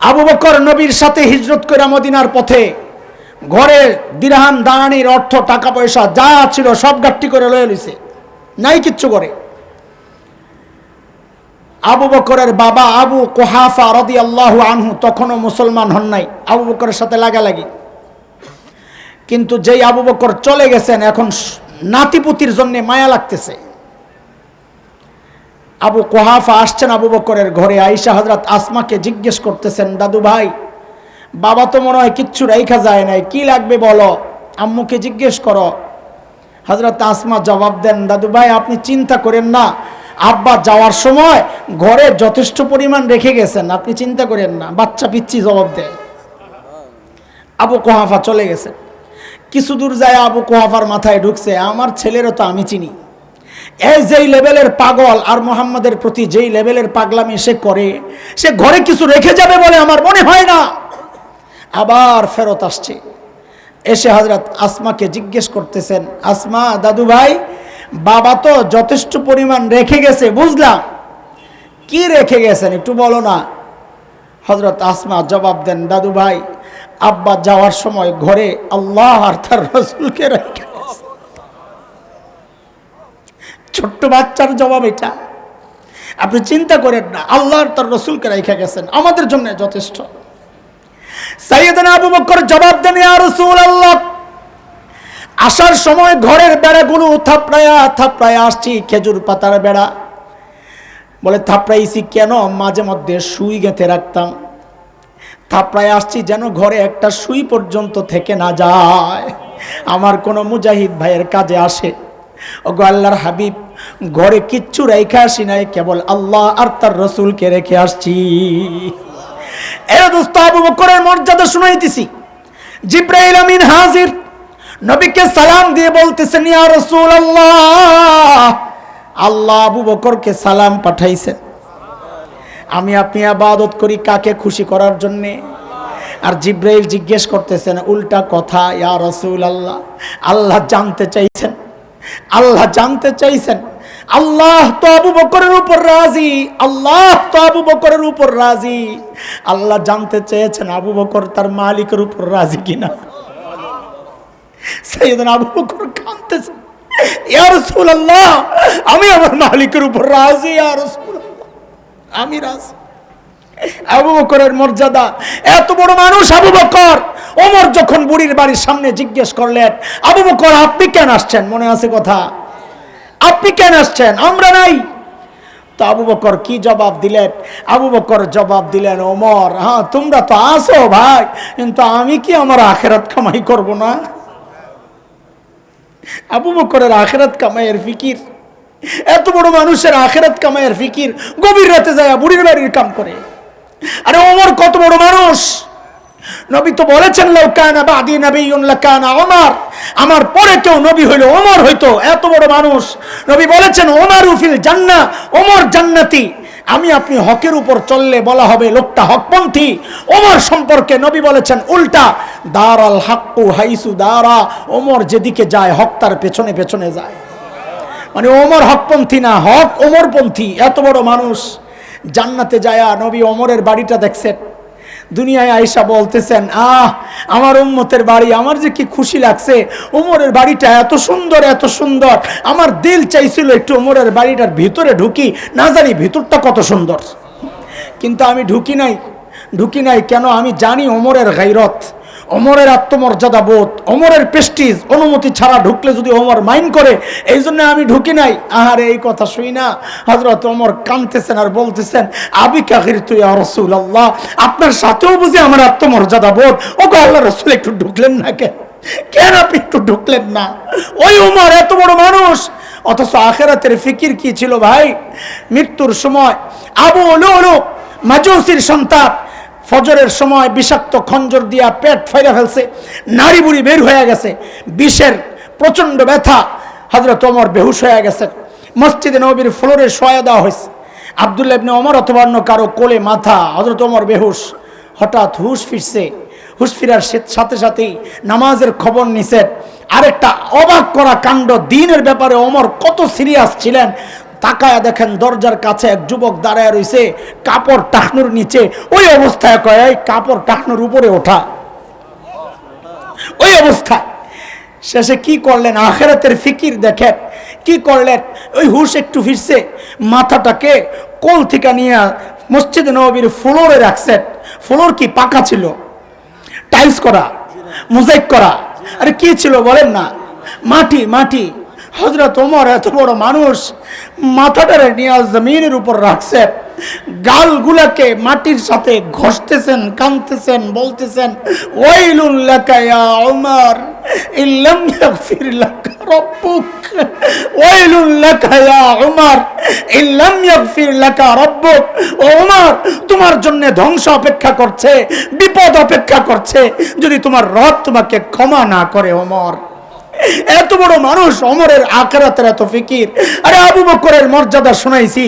আবু বকর নবীর সাথে হিজরত করে মদিনার পথে ঘরের দিরহাম দানানির অর্থ টাকা পয়সা যা ছিল সব গাট্টি করে লয়ে লইছে, নাই কিচ্ছু করে। আবু বকরের বাবা আবু কুহাফা রাদিয়াল্লাহু আনহু তখনও মুসলমান হন নাই, আবু বকরের সাথে লাগালাগি। কিন্তু যেই আবু বকর চলে গেছেন, এখন নাতিপুতির জন্য মায়া লাগতেছে। আবু কুহাফা আসছেন আবু বকরের ঘরে, আয়েশা হযরত আসমাকে জিজ্ঞেস করতেছেন, দাদু ভাই বাবা তো মনে হয় কিচ্ছু রাইখা যায় নাই, কি লাগবে বলো, আম্মুকে জিজ্ঞেস করো। হযরত আসমা জবাব দেন, দাদু ভাই আপনি চিন্তা করেন না, আব্বা যাওয়ার সময় ঘরে যথেষ্ট পরিমাণ রেখে গেছেন, আপনি চিন্তা করেন না। বাচ্চা পিচ্ছি জবাব দেয়। আবু কুহাফা চলে গেছে। কিছু দূর যায় আবু কুহাফার মাথায় ঢুকছে, আমার ছেলেরও তো আমি চিনি, এই যেই লেভেলের পাগল আর মুহাম্মাদের প্রতি যেই লেভেলের পাগলামি সে করে, সে ঘরে কিছু রেখে যাবে বলে আমার মনে হয় না। আবার ফেরত আসছে, এসে হযরত আসমাকে জিজ্ঞেস করতেছেন, আসমা দাদু ভাই বাবা তো যথেষ্ট পরিমাণ রেখে গেছে বুঝলাম, কি রেখে গেছেন একটু বলো না। হযরত আসমা জবাব দেন, দাদু ভাই আব্বা যাওয়ার সময় ঘরে আল্লাহ আর তার রাসূলকে রেখে গেছে। ছোট্ট বাচ্চার জবাব এটা, আপনি চিন্তা করেন না, আল্লাহ আর তার রাসূলকে রেখে গেছেন, আমাদের জন্য যথেষ্ট। সাইয়েদনা আবু বকর জবাব দেন, ইয়া রাসূলুল্লাহ আসার সময় ঘরের বেড়াগুলো থাপড়ায়া থাপড়ায়া আসছি, খেজুর পাতার বেড়া। বলে থাপড়াইছি কেন? মাঝে মধ্যে সুই গেঁথে রাখতাম, থাপড়ায় আসছি যেন ঘরে একটা সুই পর্যন্ত থেকে না যায়, আমার কোনো মুজাহিদ ভাইয়ের কাজে আসে। ওগো আল্লাহর হাবিব ঘরে কিচ্ছু রেখে আসি নাই, কেবল আল্লাহ আর তার রাসূলকে রেখে আসছি। এ দোস্ত আবু বকরের মর্যাদা শুনাইতেছি। জিবরাইল আমিন হাজির, নবীকে সালাম দিয়ে বলতেছেন, ইয়া রাসূলুল্লাহ আল্লাহ আবু বকরকে সালাম পাঠাইছেন, আমি আপনি ইবাদত করি কাকে খুশি করার জন্যে। আর জিবরাইল জিজ্ঞেস করতেছেন উল্টা কথা, ইয়া রাসূলুল্লাহ আল্লাহ জানতে চাইছেন, আল্লাহ জানতে চাইছেন, আল্লাহ তো আবু বকরের উপর রাজি, আল্লাহ তো আবু বকরের উপর রাজি, আল্লাহ জানতে চেয়েছেন আবু বকর তার মালিকের উপর রাজি কিনা। সাইয়েদনা আবু বকর কাঁদতেছেন, ইয়া রাসূলুল্লাহ আমি আমার মালিকের উপর রাজি, ইয়া রাসূলুল্লাহ আমি রাজি। আবু বকরের মর্যাদা এত বড় মানুষ আবু বকর। ওমর যখন বুড়ির বাড়ির সামনে জিজ্ঞেস করলেন, আবু বকর আপনি কেন আসছেন, মনে আছে কথা, আপনি কেন আসছেন, আমরা নাই। তো আবু বকর কি জবাব দিলেন? আবু বকর জবাব দিলেন, ওমর হ্যাঁ তোমরা তো আসো ভাই, কিন্তু আমি কি আমার আখিরাত কামাই করব না? আবু বকরের আখিরাত কামাইয়ের ফিকির, এত বড় মানুষের আখিরাত কামাইয়ের ফিকির, গভীর রাতে যায় বুড়ির বাড়ির কাম করে। আরে ওমর কত বড় মানুষ, নবী তো বলেছেন লাউ কানা বাদি নাবিয়্যুন লাকানা ওমর, আমার পরে কেউ নবী হইলো ওমর হইতো। এত বড় মানুষ, নবী বলেছেন ওমরু ফিল জান্নাহ, ওমর জান্নাতি। আমি আপনি হকের উপর চললে বলা হবে লোকটা হকপন্থী। ওমর সম্পর্কে নবী বলেছেন উল্টা, দারাল হাক্কু হাইসু দারা, ওমর যেদিকে যায় হক তার পেছনে পেছনে যায়। মানে ওমর হকপন্থী না, হক ওমরপন্থী। এত বড় মানুষ জান্নাতে যায় নবী ওমরের বাড়িটা দেখছেন, দুনিয়ায় আয়েশা বলতেছেন, আমার উম্মতের বাড়ি, আমার যে কি খুশি লাগছে, ওমরের বাড়িটা এত সুন্দর এত সুন্দর, আমার দিল চাইছিল একটু ওমরের বাড়িটার ভিতরে ঢুকি, না জানি ভিতরটা কত সুন্দর, কিন্তু আমি ঢুকি নাই। কেন? আমি জানি ওমরের গায়রত, ওমরের আত্মমর্যাদা বোধ, ওমরের প্রেস্টিজ, অনুমতি ছাড়া ঢুকলে যদি ওমর মাইন্ড করে, এই জন্য আমি ঢুকি নাই। আহারে এই কথা শুই না হযরত ওমর কাঁদতেছেন আর বলতেছেন, আবিকা গিরতু ইয়া রাসূলুল্লাহ, আপনার সাথেও বুঝি আমার আত্মমর্যাদা বোধ, ওগো আল্লাহর রাসূল একটু ঢুকলেন না কেন? কেন আপনি একটু ঢুকলেন না? ওই উমর এত বড় মানুষ, অথচ আখিরাতের ফিকির কি ছিল ভাই? মৃত্যুর সময় আবু লুলু মাজুসির সন্তান ফজরের সময় বিষাক্ত খঞ্জর দিয়া পেট ফাইরা ফেলছে, নাড়ি বুড়ি বের হয়ে গেছে, বিষের প্রচন্ড ব্যথা। হযরত ওমর বেহুশ হয়ে গেছে, মসজিদে নববীর ফ্লোরে শোয়া দেওয়া হয়েছে। আব্দুল্লাহ ইবনে ওমর অথবা অন্য কারো কোলে মাথা, হযরত ওমর বেহুশ। হঠাৎ হুশ ফিরছে, হুশ ফিরার সাথে সাথেই নামাজের খবর নিছেন। আরেকটা অবাক করা কাণ্ড, দিনের ব্যাপারে ওমর কত সিরিয়াস ছিলেন। তাকায়া দেখেন দরজার কাছে এক যুবক দাঁড়ায় রয়েছে, কাপড় টাকনুর নিচে। ওই অবস্থায় কয়, এই কাপড় টাকনুর উপরে ওঠা। ওই অবস্থায় শেষে কি করলেন? আখিরাতের ফিকির দেখেন কি করলেন। ওই হুশ একটু ফিরছে, মাথাটাকে কোল থেকে নিয়ে মসজিদে নববীর ফ্লোরে রাখছেন। ফ্লোর কি পাকা ছিল? টাইলস করা, মোজাইক করা? আরে কি ছিল বলেন না? মাটি মাটি। হযরত ওমর এত বড় মানুষ, মাথাটারে নিয়ে জমিনের উপর রাখছেন, গালগুলাকে মাটির সাথে ঘষতেছেন, কাঁদতেছেন, বলতেছেন, ওয়াইলুল লাকা ইয়া ওমর ইল্লাম ইয়াগফির লাকা রাব্বুক, ওয়াইলুল লাকা ইয়া ওমর ইল্লাম ইয়াগফির লাকা রাব্বুক। ওমর, তোমার জন্য ধ্বংস অপেক্ষা করছে, বিপদ অপেক্ষা করছে, যদি তোমার রব তোমাকে ক্ষমা না করে। ওমর এত বড় মানুষ, ওমরের আখিরাতের এত ফিকির। আরে আবু বকরের মর্যাদা শুনাইছি,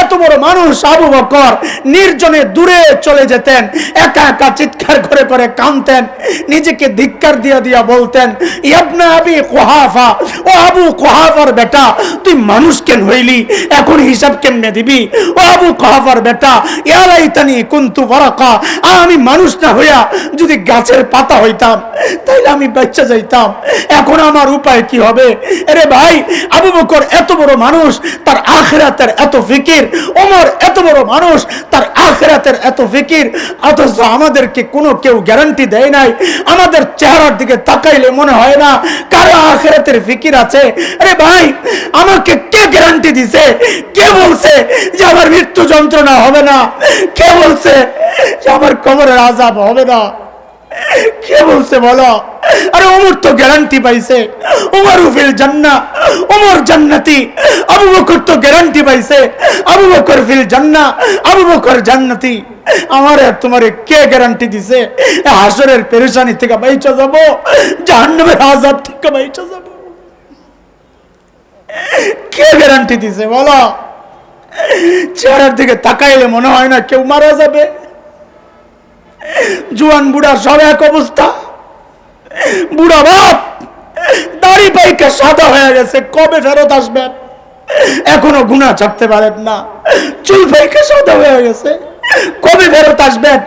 এত বড় মানুষ আবু বকর নির্জনে দূরে চলে যেতেন, একা একা চিৎকার করে করে কাঁদতেন, নিজেকে ধিক্কার দিয়া দিয়া বলতেন, ইবনে আবি কুহাফা, ও আবু কুহাফার বেটা, তুই মানুষ কেন হইলি? এখন হিসাব কেমনে দিবি? ও আবু কুহাফার বেটা, ইয়া লাইতানি কুনতু ওয়ারাকা, আমি মানুষ না হইয়া যদি গাছের পাতা হইতাম তাইলে আমি বাচ্চা যাইতাম, এখন আমার উপায় কি হবে? আরে ভাই, আবু বকর এত বড় মানুষ, তার আখিরাতের এত ফিকির। ওমর এত বড় মানুষ, তার আখিরাতের এত ফিকির। অথচ আমাদেরকে কোনো কেউ গ্যারান্টি দেয় নাই। আমাদের চেহারার দিকে তাকাইলে মনে হয় না কারো আখিরাতের ফিকির আছে। আরে ভাই, আমাকে কে গ্যারান্টি দিছে? কে বলছে যে আমার মৃত্যু যন্ত্রণা হবে না? কে বলছে যে আমার কবরের আযাব হবে না? কে বলছে বলো? আরে ওমর তো গ্যারান্টি পাইছে, ওমর ফিল জান্নাহ, ওমর জান্নাতি। আবু বকর তো গ্যারান্টি পাইছে, আবু বকর ফিল জান্নাহ, আবু বকর জান্নাতি। আমার আর তোমারে কে গ্যারান্টি দিছে হাসরের পেরেশানি থেকে বাইচা যাব, জাহান্নামের আযাব থেকে বাইচা যাব? কে গ্যারান্টি দিছে বলো? চেহারার দিকে তাকাইলে মনে হয় না কেউ মারা যাবে। জুয়ান বুড়া সব এক অবস্থা। বুড়া বাপ দাড়ি পাইকা সাদা হয়ে গেছে, কবে ফেরত আসবেন? এখনো গুনাহ ছাড়তে পারেন না, চুল পাইকা সাদা হয়ে গেছে, কবে ফেরত আসবেন?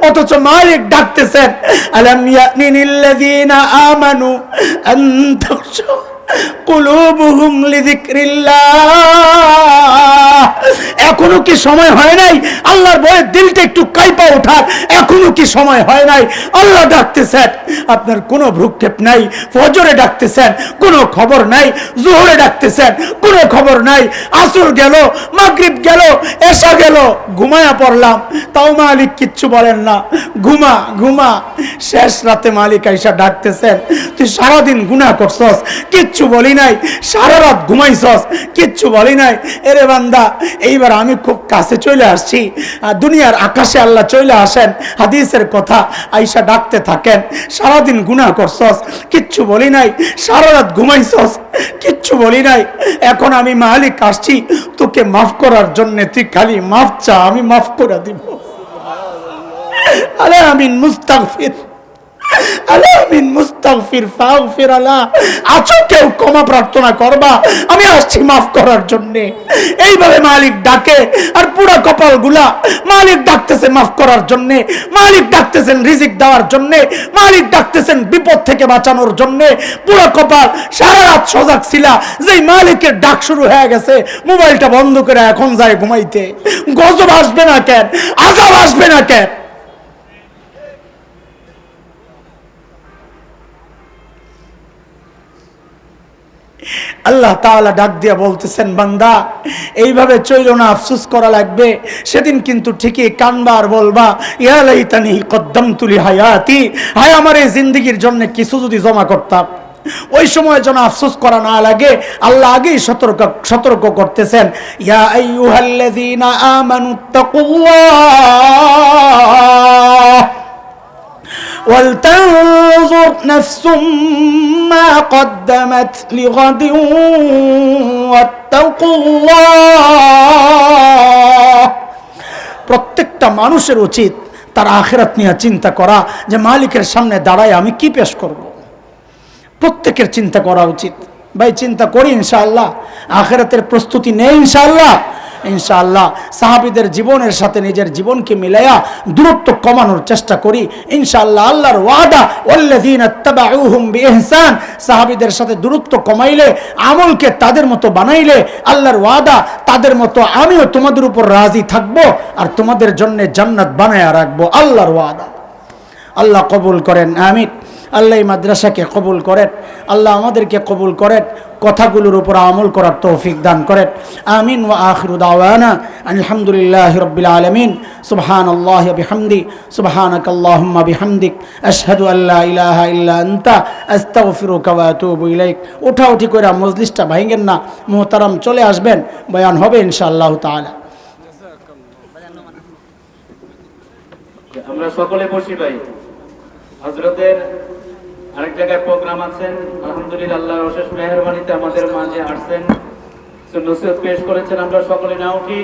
অথচ মালিক ডাকতেছেন, আলাম ইয়ানিল্লাযীনা আমানু আন তাখশা কুলুবুহুম লিযিকরিল্লাহ। এখনো কি সময় হয় নাই আল্লাহর ভয়ে দিলটা একটু কাইপা ওঠার? এখনো কি সময় হয় নাই? আল্লাহ ডাকতেছেন, আপনার কোনো ভ্রুক্ষেপ নাই। ফজরে ডাকতেছেন, কোনো খবর নাই। জোহরে ডাকতেছেন, কোনো খবর নাই। আসর গেল, মাগরিব গেল, এশা গেল, ঘুমায়া পড়লাম, তাও মালিক কিচ্ছু বলেন না। ঘুমা ঘুমা। শেষ রাতে মালিক আইসা ডাকতেছেন, তুই সারাদিন গুনাহ করছস, কিচ্ছু বলি নাই। সারা রাত ঘুমাইছস, কিচ্ছু বলি নাই। এরে বান্দা, এইবার আমি খুব কাছে চলে আসছি। দুনিয়ার আকাশে আল্লাহ চলে আসেন, হাদিসের কথা। আইসা ডাকতে থাকেন, সারাদিন গুনাহ করছস, কিচ্ছু বলি নাই। সারা রাত ঘুমাইছস, কিচ্ছু বলি নাই। এখন আমি মালিক আসছি তোকে মাফ করার জন্য, তুই খালি মাফ চা, আমি মাফ করে দিব। আলে আমিন মুস্তাগফির, আলে আমিন মুস্তাগফির ফাগফির আলা। আছো কেউ ক্ষমা প্রার্থনা করবা, আমি আসছি মাফ করার জন্য। এইভাবে মালিক ডাকে, আর পুরো কপাল গুলা মালিক ডাকতেছে মাফ করার জন্য। মালিক ডাকতেছেন রিজিক দেওয়ার জন্য, মালিক ডাকতেছেন বিপদ থেকে বাঁচানোর জন্য। পুরো কপাল সারা রাত সজাগ ছিলা, যেই মালিকের ডাক শুরু হয়ে গেছে মোবাইলটা বন্ধ করে এখন যায় ঘুমাইতে। গজব আসবে না কেন? আযাব আসবে না কেন? আল্লাহ তাআলা ডাক দিয়া বলতেছেন, বান্দা এইভাবে চইলো না, আফসোস করা লাগবে। সেদিন কিন্তু ঠিকই কানবা আর বলবা, ইয়া লাইতানি কদ্দামতু লি হায়াতি, হায় আমার এই জিন্দেগির জন্য কিছু যদি জমা করতাম। ওই সময় যেন আফসোস করা না লাগে, আল্লাহ আগেই সতর্ক করতেছেন, ইয়া আইয়ুহাল্লাযীনা আমানুত্তাকুল্লাহ ওয়ালতানজুর নাফসুম মা কদ্দামাত লিগাদিন ওয়াত্তাকুল্লাহ। প্রত্যেকটা মানুষের উচিত তার আখিরাত নিয়ে চিন্তা করা, যে মালিকের সামনে দাঁড়ায় আমি কি পেশ করব। প্রত্যেকের চিন্তা করা উচিত। ভাই চিন্তা করি ইনশাআল্লাহ, আখিরাতের প্রস্তুতি নেই ইনশাআল্লাহ। ইনশাআল্লাহ সাহাবীদের জীবনের সাথে নিজের জীবনকে মিলাইয়া দূরত্ব কমানোর চেষ্টা করি ইনশাআল্লাহ। আল্লাহর ওয়াদা, ওয়াল্লাযীনা ইত্তাবাউহুম বিইহসান, সাহাবীদের সাথে দূরত্ব কমাইলে, আমলকে তাদের মতো বানাইলে, আল্লাহর ওয়াদা তাদের মতো আমিও তোমাদের উপর রাজি থাকবো আর তোমাদের জন্য জান্নাত বানায়া রাখবো, আল্লাহর ওয়াদা। আল্লাহ কবুল করেন, আমিন। আল্লাহ এই মাদ্রাসাকে কবুল করেন, আল্লাহ আমাদেরকে কবুল করেন, কথাগুলোর উপর আমল করার তৌফিক দান করেন, আমিন। ওয়া আখিরু দাওয়ানা আলহামদুলিল্লাহি রাব্বিল আলামিন। সুবহানাল্লাহি ওয়া বিহামদি, সুবহানাকাল্লাহুম্মা বিহামদিক, আশহাদু আল্লা ইলাহা ইল্লা আনতা, আস্তাগফিরুকা ওয়া আতুবু ইলাইক। উঠি করে মজলিসটা ভাঙেন না, মুহতারাম চলে আসবেন, বয়ান হবে ইনশাআল্লাহ তাআলা। আমরা সকলে বসি ভাই। হযরতের আরেক জায়গায় প্রোগ্রাম আছেন, আলহামদুলিল্লাহ আল্লাহর অশেষ মেহেরবানিতে আমাদের মাঝে আসছেন, নসিহত পেশ করেছেন। আমরা সকলে না উঠি।